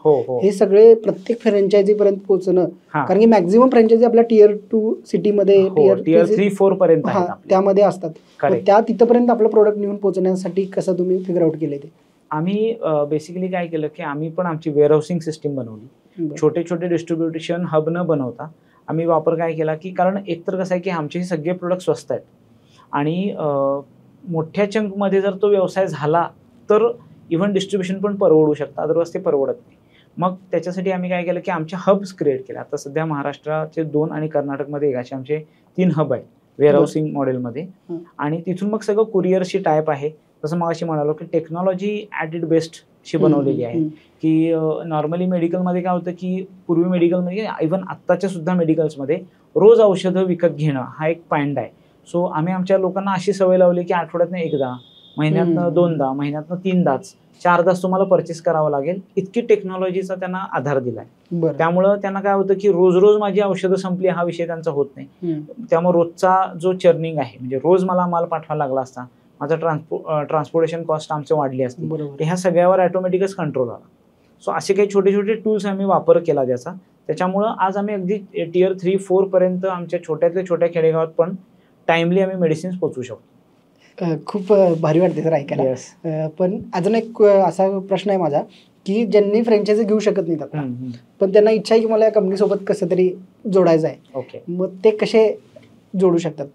हे सगळे प्रत्येक फ्रँचायझी पर्यंत पोहोचणं, कारण की मॅक्झिमम फ्रँचायझी आपल्या टियर 2 सिटीमध्ये, टियर 3-4 पर्यंत त्यामध्ये असतात. त्या तिथपर्यंत आपलं प्रोडक्ट नेऊन पोहोचण्यासाठी कसं तुम्ही फिगर आउट केले ते? आम्ही बेसिकली काय केलं की आम्ही पण आमची वेअरहाऊसिंग सिस्टीम बनवली. छोटे छोटे डिस्ट्रीब्युशन हब न बनवता आम्ही वापर काय केला की, कारण एकतर कसं आहे की आमचे सगळे प्रोडक्ट स्वस्त आहेत आणि मोठ्या चंकमध्ये जर तो व्यवसाय झाला तर इव्हन डिस्ट्रीब्युशन पण परवडू शकतं, अदरवाईज ते परवडत नाही. मग त्याच्यासाठी आम्ही काय केलं की आमचे हब्स क्रिएट केले. आता सध्या महाराष्ट्राचे 2 आणि कर्नाटकमध्ये 1 असे आमचे 3 हब आहेत वेअरहाऊसिंग मॉडेलमध्ये. आणि तिथून मग सगळं कुरिअरशी टाईप आहे. जसं मग अशी म्हणालो की टेक्नॉलॉजी ॲडेड बेस्टशी बनवलेली आहे. की नॉर्मली मेडिकलमध्ये काय होतं की पूर्वी मेडिकलमध्ये इव्हन आत्ताच्या सुद्धा मेडिकल्समध्ये रोज औषधं विकत घेणं हा एक पॉईंट आहे. सो आम्ही आमच्या लोकांना अशी सवय लावली की आठवड्यातनं 1दा, महिन्यातनं 2दा, महिन्यातनं 3दाच, 4दाच तुम्हाला परचेस करावं लागेल, इतकी टेक्नॉलॉजीचा त्यांना आधार दिलाय. त्यामुळं त्यांना काय होतं की रोज रोज माझी औषधं संपली हा विषय त्यांचा होत नाही. त्यामुळे रोजचा जो चर्निंग आहे, म्हणजे रोज मला माल पाठवायला लागला असता, माझा ट्रान्सपोर्टेशन कॉस्ट आमची वाढली असती, ह्या सगळ्यावर ऑटोमॅटिकच कंट्रोल आला. सो असे काही छोटे छोटे टूल्स आम्ही वापर केला ज्याचा, त्याच्यामुळं आज आम्ही अगदी टियर 3-4 पर्यंत आमच्या छोट्यातल्या छोट्या खेडेगावात पण टाइमली आम्ही मेडिसिन्स पोहोचू शकतो. खूप भारी वाटते सर ऐकायला. पण अजून एक असा प्रश्न आहे माझा की ज्यांनी फ्रँचायझी घेऊ शकत नाहीत आता, पण त्यांना इच्छा आहे की मला या कंपनीसोबत कसं तरी जोडायचं आहे, ओके, मग ते कसे जोडू शकतात?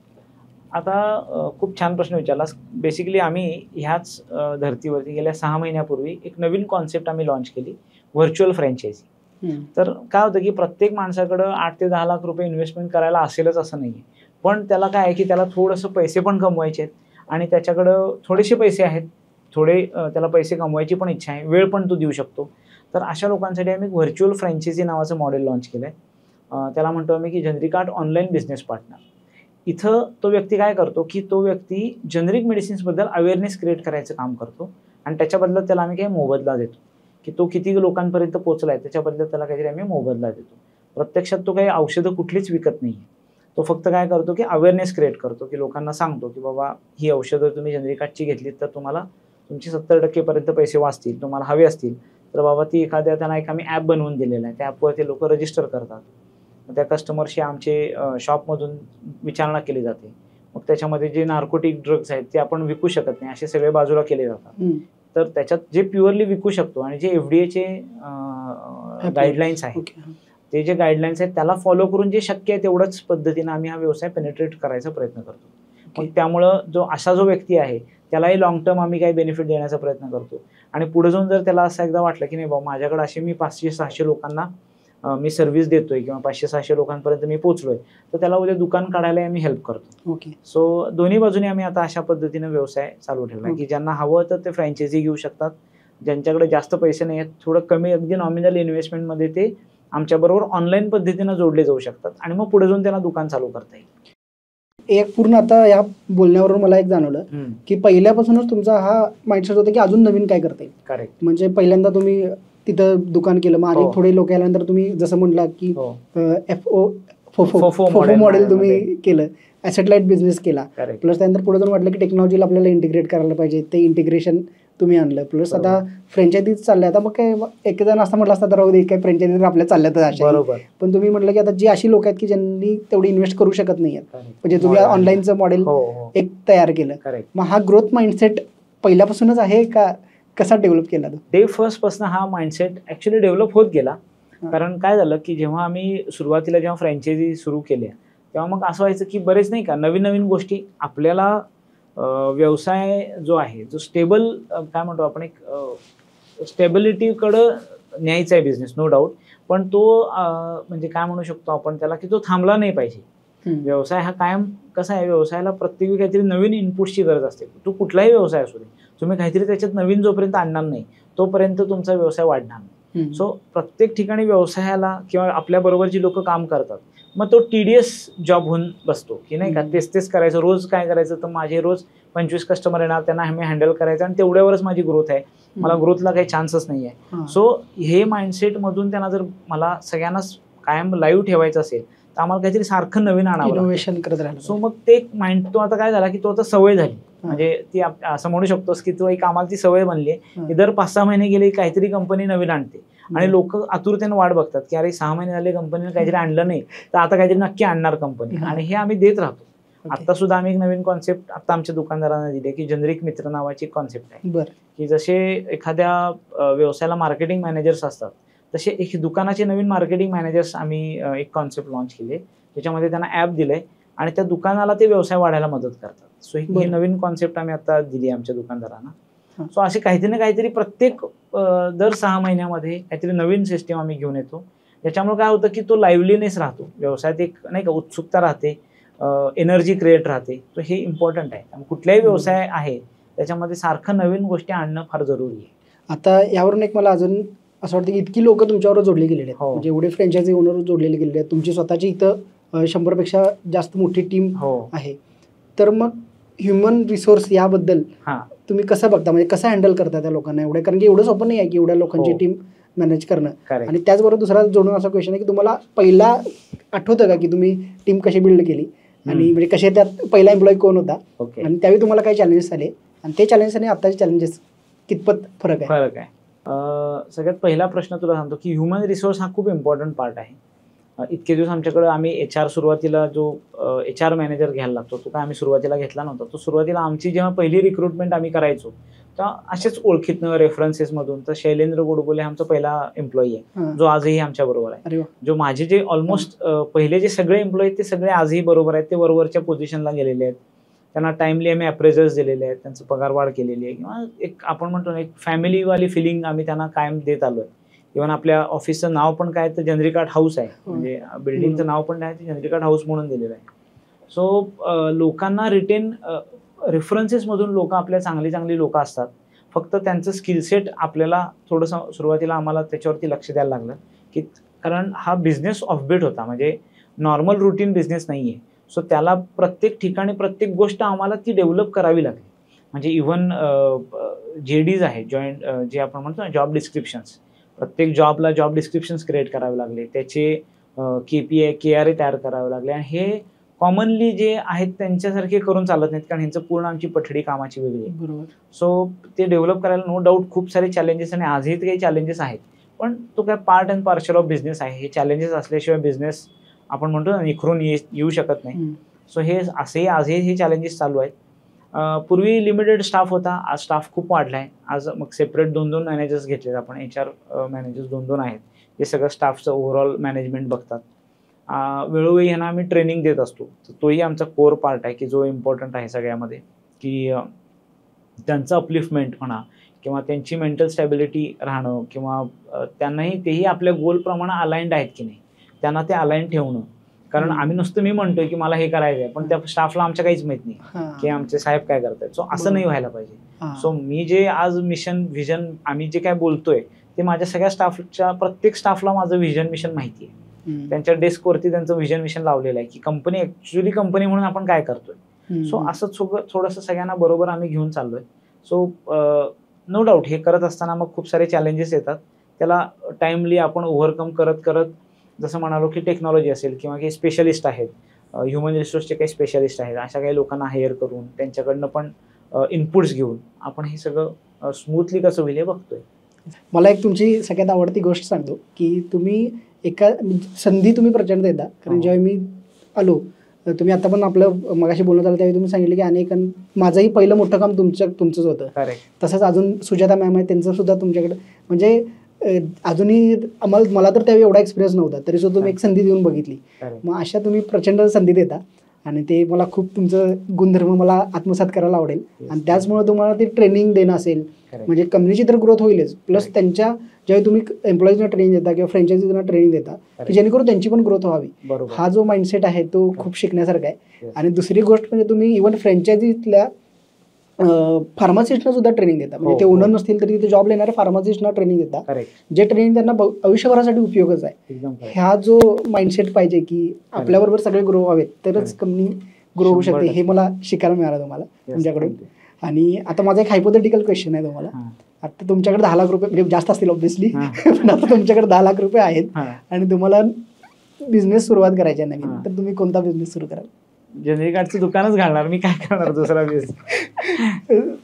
आता खूप छान प्रश्न विचारलास. बेसिकली आम्ही ह्याच धर्तीवरती गेल्या 6 महिन्यापूर्वी एक नवीन कॉन्सेप्ट आम्ही लॉन्च केली, व्हर्च्युअल फ्रँचायझी. तर काय होतं की प्रत्येक माणसाकडं 8 ते 10 लाख रुपये इन्व्हेस्टमेंट करायला असेलच असं नाही आहे, पण त्याला काय आहे की त्याला थोडंसं पैसे पण कमवायचे आहेत आणि त्याच्याकडं थोडेसे पैसे आहेत, थोडे त्याला पैसे कमवायची पण इच्छा आहे, वेळ पण तो देऊ शकतो. तर अशा लोकांसाठी आम्ही व्हर्च्युअल फ्रँचायझी नावाचं मॉडेल लॉन्च केलं आहे. त्याला म्हणतो आम्ही की जनरिकार्ड ऑनलाईन बिझनेस पार्टनर. इथं तो व्यक्ती काय करतो की तो व्यक्ती जनरिक मेडिसिन्सबद्दल अवेअरनेस क्रिएट करायचं काम करतो आणि त्याच्या बदल्यात त्याला आम्ही काही मोबदला देतो, की तो किती लोकांपर्यंत पोहोचला आहे त्याच्या बदल्यात त्याला काहीतरी आम्ही मोबदला देतो. प्रत्यक्षात तो काही औषधं कुठलीच विकत नाही आहे, तो फक्त काय करतो की अवेअरनेस क्रिएट करतो, की लोकांना सांगतो की बाबा ही औषधं तुम्ही जनरिकार्डची घेतलीत तर तुम्हाला तुमची 70% पर्यंत पैसे वाचतील, तुम्हाला हवे असतील तर बाबा ती एखाद्या त्यांना एक आम्ही ॲप बनवून दिलेलं आहे, त्या ॲपवर ते लोक रजिस्टर करतात. त्या कस्टमरशी आमचे शॉपमधून विचारणा केली जाते. मग त्याच्यामध्ये जे नार्कोटिक ड्रग्स आहेत ते आपण विकू शकत नाही असे सगळे बाजूला केले जातात. तर त्याच्यात जे प्युअरली विकू शकतो आणि जे FDAचे गाईडलाईन्स आहेत, ते जे गाईडलाईन्स आहेत त्याला फॉलो करून जे शक्य आहे तेवढंच पद्धतीनं आम्ही हा व्यवसाय पेनिट्रेट करायचा प्रयत्न करतो. मग त्यामुळं असा जो व्यक्ती आहे त्यालाही लॉंग टर्म आम्ही काही बेनिफिट देण्याचा प्रयत्न करतो. आणि पुढे जाऊन जर त्याला असं एकदा वाटलं की नाही बाबा माझ्याकडे असे मी 500-600 लोकांना मी सर्व्हिस देतोय किंवा 500-600 लोकांपर्यंत मी पोहोचलोय, तर त्याला उद्या दुकान काढायला आम्ही हेल्प करतो. ओके. सो दोन्ही बाजूने आम्ही आता अशा पद्धतीने व्यवसाय चालू ठेवला की ज्यांना हवं तर ते फ्रँचायझी घेऊ शकतात, ज्यांच्याकडे जास्त पैसे नाही आहेत, थोडं कमी अगदी नॉमिनल इन्व्हेस्टमेंटमध्ये ते आमच्याबरोबर ऑनलाईन पद्धतीनं जोडले जाऊ शकतात आणि मग पुढे जाऊन त्यांना दुकान चालू करता येईल. एक पूर्ण आता या बोलण्यावरून मला एक जाणवलं की पहिल्यापासूनच तुमचा हा माइंडसेट होता की अजून नवीन काय करता येईल. करेक्ट. म्हणजे पहिल्यांदा तुम्ही तिथं दुकान केलं, मग आणि थोडे लोक आल्यानंतर तुम्ही जसं म्हटलं की फोफो मॉडेल तुम्ही केलं, ॲसेट लाईट बिझनेस केला, प्लस त्यानंतर पुढे जाऊन वाटलं की टेक्नॉलॉजीला आपल्याला इंटिग्रेट करायला पाहिजे, ते इंटिग्रेशन तुम्ही आणलं, प्लस आता फ्रँचायझीज चालल्या. आता मग काय एक जण असं म्हटलं असतं तर राहू दे, काय फ्रँचायझीज आपल्या चालल्यातच अशा, पण तुम्ही म्हटलं की आता जी अशी लोक आहेत की ज्यांनी तेवढी इन्व्हेस्ट करू शकत नाही आहेत, म्हणजे तुम्ही ऑनलाईनचं मॉडेल एक तयार केलं. मग हा ग्रोथ माइंडसेट पहिल्यापासूनच आहे का, कसा डेव्हलप केला तो? डे फर्स्ट पासून हा माइंडसेट ऍक्च्युली डेव्हलप होत गेला. कारण काय झालं की जेव्हा आम्ही सुरुवातीला जेव्हा फ्रँचायझी सुरू केल्या तेव्हा मग असं व्हायचं की बरेच नाही का नवीन नवीन गोष्टी आपल्याला व्यवसाय जो आहे जो स्टेबल काय म्हणतो आपण एक स्टेबिलिटीकडं न्यायचा आहे बिझनेस, नो डाऊट, पण तो म्हणजे काय म्हणू शकतो आपण त्याला की तो थांबला नाही पाहिजे. व्यवसाय हा कायम कसा आहे, व्यवसायाला प्रत्येक काहीतरी नवीन इनपुटची गरज असते. तो कुठलाही व्यवसाय असू दे, तुम्ही काहीतरी त्याच्यात नवीन जोपर्यंत आणणार नाही तोपर्यंत तुमचा व्यवसाय वाढणार नाही. सो प्रत्येक ठिकाणी व्यवसायाला किंवा आपल्या बरोबर जी लोक काम करतात मग तो टीडीएस जॉब होऊन बसतो की नाही का, तेच करायचं, रोज काय करायचं, तर माझे रोज 25 कस्टमर येणार, त्यांना मी हँडल करायचं आणि तेवढ्यावरच माझी ग्रोथ आहे, मला ग्रोथला काही चान्सच नाही आहे. सो हे माइंडसेट मधून त्यांना जर मला सगळ्यांनाच कायम लाईव्ह ठेवायचं असेल तर आम्हाला काहीतरी सारखं नवीन आणावं, इनोव्हेशन करत राहिलं. सो मग ते माइंड तो आता काय झाला की तो आता सवय झाली, म्हणजे ती असं म्हणू शकतोस की तो एक आम्हाला ती सवय बनली आहे की दर 5-6 महिने गेले काहीतरी कंपनी नवीन आणते आणि लोक आतुरतेने वाट बघतात की अरे 6 महिने झाले कंपनीने काहीतरी आणलं नाही तर आता काहीतरी नक्की आणणार कंपनी, आणि हे आम्ही देत राहतो. आता सुद्धा आम्ही एक नवीन कॉन्सेप्ट आता आमच्या दुकानदारांना दिली की जनरिक मित्र नावाची कॉन्सेप्ट आहे की जसे एखाद्या व्यवसायाला मार्केटिंग मॅनेजर्स असतात तसे एक दुकानाचे नवीन मार्केटिंग मॅनेजर्स आम्ही एक कॉन्सेप्ट लॉन्च केले, त्याच्यामध्ये त्यांना ॲप दिलंय आणि त्या दुकानाला ते व्यवसाय वाढायला मदत करतात. सो ही नवीन कॉन्सेप्ट आम्ही आता दिली आमच्या दुकानदारांना. सो असे काहीतरी ना काहीतरी प्रत्येक दर 6 महिन्यामध्ये काहीतरी नवीन सिस्टीम आम्ही घेऊन येतो, त्याच्यामुळे काय होतं की तो लाईव्हलीनेस राहतो व्यवसायात, एक नाही का उत्सुकता राहते, एनर्जी क्रिएट राहते. तो हे इम्पॉर्टंट आहे. कुठलाही व्यवसाय आहे त्याच्यामध्ये सारखं नवीन गोष्टी आणणं फार जरुरी आहे. आता यावरून एक मला अजून असं वाटतं की इतकी लोक तुमच्यावर जोडली गेलेली आहेत, म्हणजे एवढे फ्रँचायझी ओनर जोडलेले गेलेले आहेत, तुमची स्वतःची इथं 100पेक्षा जास्त मोठी टीम आहे, तर मग ह्युमन रिसोर्स याबद्दल तुम्ही कसं बघता, म्हणजे कसं हँडल करता त्या लोकांना एवढ्या, कारण की एवढं सोपं नाही आहे की एवढ्या लोकांची टीम मॅनेज करणं. आणि त्याचबरोबर दुसरा जोडून असा क्वेश्चन आहे की तुम्हाला पहिला आठवतं का की तुम्ही टीम कशी बिल्ड केली आणि म्हणजे कसे त्यात पहिला एम्प्लॉई कोण होता आणि त्यावेळी तुम्हाला काही चॅलेंजेस आले आणि ते चॅलेंजेस आणि आताचे चॅलेंजेस कितपत फरक आहे? सगळ्यात पहिला प्रश्न तुला सांगतो की ह्युमन रिसोर्स हा खूप इम्पॉर्टंट पार्ट आहे. इतके दिवस आमच्याकडे आम्ही HR सुरुवातीला जो HR मॅनेजर घ्यायला लागतो तो काय आम्ही सुरुवातीला घेतला नव्हता. तो सुरुवातीला आमची जेव्हा पहिली रिक्रुटमेंट आम्ही करायचो तर असेच ओळखीतनं रेफरन्सेसमधून, तर शैलेंद्र गोडबोले आमचा पहिला एम्प्लॉई आहे जो आजही आमच्या बरोबर आहे. जो माझे जे ऑलमोस्ट पहिले जे सगळे एम्प्लॉई ते सगळे आजही बरोबर आहेत, ते वरवरच्या पोझिशनला गेलेले आहेत, त्यांना टाइमली आम्ही अप्रेझल्स दिलेले आहेत, त्यांचं पगारवाढ केलेली आहे, किंवा एक आपण म्हणतो ना एक फॅमिलीवाली फिलिंग आम्ही त्यांना कायम देत आलो आहे. इव्हन आपल्या ऑफिसचं नाव पण काय तर जनरिकार्ड हाऊस आहे, म्हणजे बिल्डिंगचं नाव पण आहे जनरिकार्ड हाऊस म्हणून दिलेलं आहे. सो लोकांना रिटेन रेफरन्सेसमधून लोक आपल्या चांगली लोक असतात, फक्त त्यांचं स्किलसेट आपल्याला थोडंसं सुरुवातीला आम्हाला त्याच्यावरती लक्ष द्यायला लागलं की कारण हा बिझनेस ऑफबीट होता, म्हणजे नॉर्मल रुटीन बिझनेस नाही आहे. सो त्याला प्रत्येक ठिकाणी प्रत्येक गोष्ट आम्हाला ती डेव्हलप करावी लागली. म्हणजे इव्हन JDs आहे, जॉईंट जे आपण म्हणतो ना जॉब डिस्क्रिप्शन्स, प्रत्येक जॉबला जॉब डिस्क्रिप्शन्स क्रिएट करावे लागले, त्याचे KPI KRA तयार करावे लागले, आणि हे कॉमनली जे आहेत त्यांच्यासारखे करून चालत नाहीत, कारण ह्यांचं पूर्ण आमची पठडी कामाची वेगळी आहे. सो ते डेव्हलप करायला नो डाऊट खूप सारे चॅलेंजेस, आणि आजही काही चॅलेंजेस आहेत, पण तो काय part and partial of business आहे. हे चॅलेंजेस असल्याशिवाय बिझनेस आपण म्हणतो ना निखरून येऊ शकत नाही. सो हे असेही आजही हे चॅलेंजेस चालू आहेत. पूर्वी लिमिटेड स्टाफ होता, आज स्टाफ खूप वाढला आहे. आज मग सेपरेट 2-2 मॅनेजर्स घेतलेत आपण, HR मॅनेजर्स 2-2 आहेत, जे सगळं स्टाफचं ओव्हरऑल मॅनेजमेंट बघतात. वेळोवेळी ह्यांना आम्ही ट्रेनिंग देत असतो, तर तोही आमचा कोर पार्ट आहे की जो इम्पॉर्टंट आहे सगळ्यामध्ये, की त्यांचं अपलिफ्टमेंट म्हणा किंवा त्यांची मेंटल स्टॅबिलिटी राहणं किंवा त्यांनाही तेही आपल्या गोलप्रमाणे अलाइंड आहेत की नाही, त्यांना ते अलाइंड ठेवणं. कारण आम्ही नुसतं मी म्हणतोय की मला हे करायचं आहे, पण त्या स्टाफला आमच्या काहीच माहित नाही की आमचे साहेब काय करतायत. सो असं नाही व्हायला पाहिजे. सो मी जे आज मिशन व्हिजन आम्ही जे काय बोलतोय ते माझ्या सगळ्या स्टाफच्या प्रत्येक स्टाफला माझं व्हिजन मिशन माहिती आहे. त्यांच्या डेस्कवरती त्यांचं व्हिजन मिशन लावलेलं आहे की कंपनी ऍक्च्युअली कंपनी म्हणून आपण काय करतोय. सो असं थोडंसं सगळ्यांना बरोबर आम्ही घेऊन चाललोय. सो नो डाऊट हे करत असताना मग खूप सारे चॅलेंजेस येतात. त्याला टाइमली आपण ओव्हरकम करत करत, जसं म्हणालो की टेक्नॉलॉजी असेल किंवा काही स्पेशलिस्ट आहेत, ह्युमन रिसोर्सचे काही स्पेशलिस्ट आहेत, अशा काही लोकांना हायर करून त्यांच्याकडनं पण इनपुट्स घेऊन आपण हे सगळं स्मूथली कसं होईल हे बघतोय. मला एक तुमची सगळ्यात आवडती गोष्ट सांगतो की तुम्ही एका संधी तुम्ही प्रचंड देता. कारण जेव्हा मी आलो, तुम्ही आता पण आपलं मगाशी बोलणं झालं त्यावेळी तुम्ही सांगितलं की अनेक माझंही पहिलं मोठं काम तुमचंच होतं. तसंच अजून सुजाता मॅम आहे, त्यांचं सुद्धा तुमच्याकडे म्हणजे अजूनही मला तर त्यावेळी एवढा एक्सपिरियन्स नव्हता, तरी सुद्धा तुम्ही एक संधी देऊन बघितली. मग अशा तुम्ही प्रचंड संधी देता आणि ते मला खूप तुमचं गुणधर्म मला आत्मसात करायला आवडेल. आणि त्याचमुळे तुम्हाला ते ट्रेनिंग देणं असेल, म्हणजे कंपनीची तर ग्रोथ होईलच, प्लस त्यांच्या ज्यावेळी तुम्ही एम्प्लॉईजना ट्रेनिंग देता किंवा फ्रँचायझीजना ट्रेनिंग देता की जेणेकरून त्यांची पण ग्रोथ व्हावी, हा जो माइंडसेट आहे तो खूप शिकण्यासारखा आहे. आणि दुसरी गोष्ट म्हणजे तुम्ही इव्हन फ्रँचायझीतल्या फार्मासिस्टना सुद्धा ट्रेनिंग देता. म्हणजे ते ओनर नसतील तरी तिथे जॉब येणाऱ्या फार्मासिस्टना ट्रेनिंग देता, जे ट्रेनिंग त्यांना आयुष्यभरासाठी उपयोगच आहे. हा जो माइंडसेट पाहिजे की आपल्याबरोबर सगळे ग्रो व्हावेत तरच कंपनी ग्रो होऊ शकते, हे मला शिकायला मिळालं तुम्हाला तुमच्याकडून. आणि आता माझा एक हायपोथेटिकल क्वेश्चन आहे तुम्हाला. आता तुमच्याकडे 10 लाख रुपये, म्हणजे जास्त असतील ऑब्व्हियसली, पण आता तुमच्याकडे 10 लाख रुपये आहेत आणि तुम्हाला बिझनेस सुरुवात करायची आहे नवीन, तर तुम्ही कोणता बिझनेस सुरू कराल? जनरल कार्डचं दुकानच घालणार मी, काय करणार दुसरा बिझनेस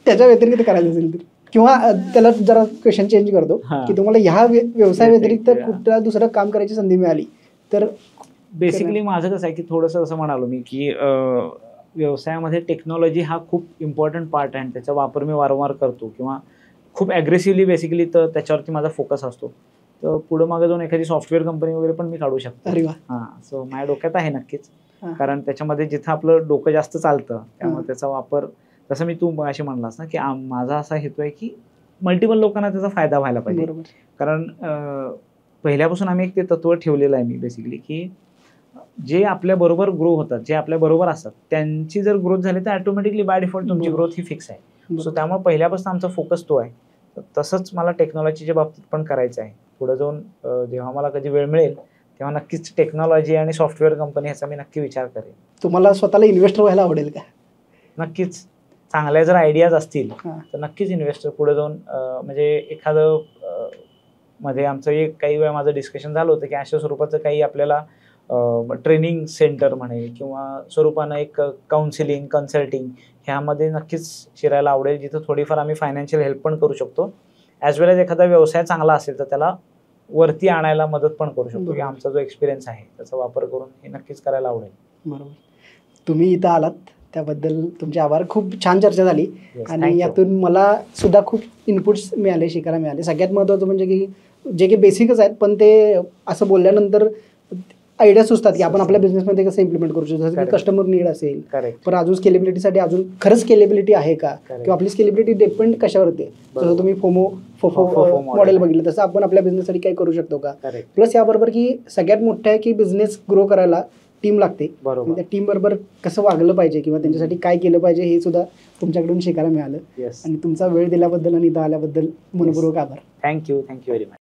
त्याच्या व्यतिरिक्त करायचं असेल तर, किंवा त्याला जरा क्वेश्चन चेंज करतो की तुम्हाला ह्या व्यवसाय व्यतिरिक्त कुठल्या दुसरं काम करायची संधी मिळाली तर? बेसिकली माझं कसं आहे की थोडंसं असं म्हणालो मी की व्यवसायामध्ये टेक्नॉलॉजी हा खूप इम्पॉर्टंट पार्ट आहे आणि त्याचा वापर मी वारंवार करतो किंवा खूप ॲग्रेसिव्हली बेसिकली तर त्याच्यावरती माझा फोकस असतो. तर पुढं मागे जाऊन एखादी सॉफ्टवेअर कंपनी वगैरे पण मी काढू शकतो. अरे वा. सो माझ्या डोक्यात आहे नक्कीच, कारण त्याच्यामध्ये जिथं आपलं डोकं जास्त चालतं त्यामुळे त्याचा वापर, जसं मी तू अशी म्हणलास ना की माझा असा हेतू आहे की मल्टिपल लोकांना त्याचा फायदा व्हायला पाहिजे. कारण पहिल्यापासून आम्ही एक ते तत्व ठेवलेलं आहे मी बेसिकली की जे आपल्या बरोबर ग्रो होतात, जे आपल्या बरोबर असतात, त्यांची जर ग्रोथ झाली तर ऑटोमॅटिकली बाय डिफॉल्ट तुमची ग्रोथ ही फिक्स आहे. सो त्यामुळे पहिल्यापासून आमचा फोकस तो आहे. तसंच मला टेक्नॉलॉजीच्या बाबतीत पण करायचं आहे. पुढे जाऊन जेव्हा मला कधी वेळ मिळेल तेव्हा नक्कीच टेक्नॉलॉजी आणि सॉफ्टवेअर कंपनी ह्याचा मी नक्की विचार करेन. तुम्हाला स्वतःला इन्व्हेस्टर व्हायला आवडेल का? नक्कीच. चांगल्या जर आयडियाज असतील तर नक्कीच इन्व्हेस्टर पुढे जाऊन, म्हणजे एखादं मध्ये आमचं एक काही वेळा माझं डिस्कशन झालं होतं की अशा स्वरूपाचं काही आपल्याला ट्रेनिंग सेंटर म्हणेल किंवा स्वरूपानं एक काउन्सिलिंग कन्सल्टिंग ह्यामध्ये नक्कीच शिरायला आवडेल, जिथं थोडीफार आम्ही फायनान्शियल हेल्प पण करू शकतो. ॲज वेल एज एखादा व्यवसाय चांगला असेल तर त्याला वरती आणायला मदत पण करू शकतो की आमचा जो एक्सपिरियन्स आहे त्याचा वापर करून हे नक्कीच करायला आवडेल. बरोबर. तुम्ही इथं आलात त्याबद्दल तुमचे आभार. खूप छान चर्चा झाली आणि यातून मला सुद्धा खूप इनपुट्स मिळाले, शिकायला मिळाले. सगळ्यात महत्त्वाचं म्हणजे की जे काही बेसिकच आहेत पण ते असं बोलल्यानंतर आयडिया सुचतात की आपण आपल्या बिझनेसमध्ये कसं इम्प्लिमेंट करू शकतो. जसं की कस्टमर नीड असेल, पण अजून स्केलेबिलिटीसाठी अजून खरंच स्केलेबिलिटी आहे का, किंवा आपली स्केलेबिलिटी डिपेंड कशावरती. जसं तुम्ही फोफो मॉडेल बघितलं तसं आपण आपल्या बिझनेससाठी काय करू शकतो का. प्लस याबरोबर की सगळ्यात मोठं आहे की बिझनेस ग्रो करायला टीम लागते. त्या टीम बरोबर कसं वागलं पाहिजे किंवा त्यांच्यासाठी काय केलं पाहिजे हे सुद्धा तुमच्याकडून शिकायला मिळालं. आणि तुमचा वेळ दिल्याबद्दल आणि इथं आल्याबद्दल मनपूर्वक आभार. Thank you very much.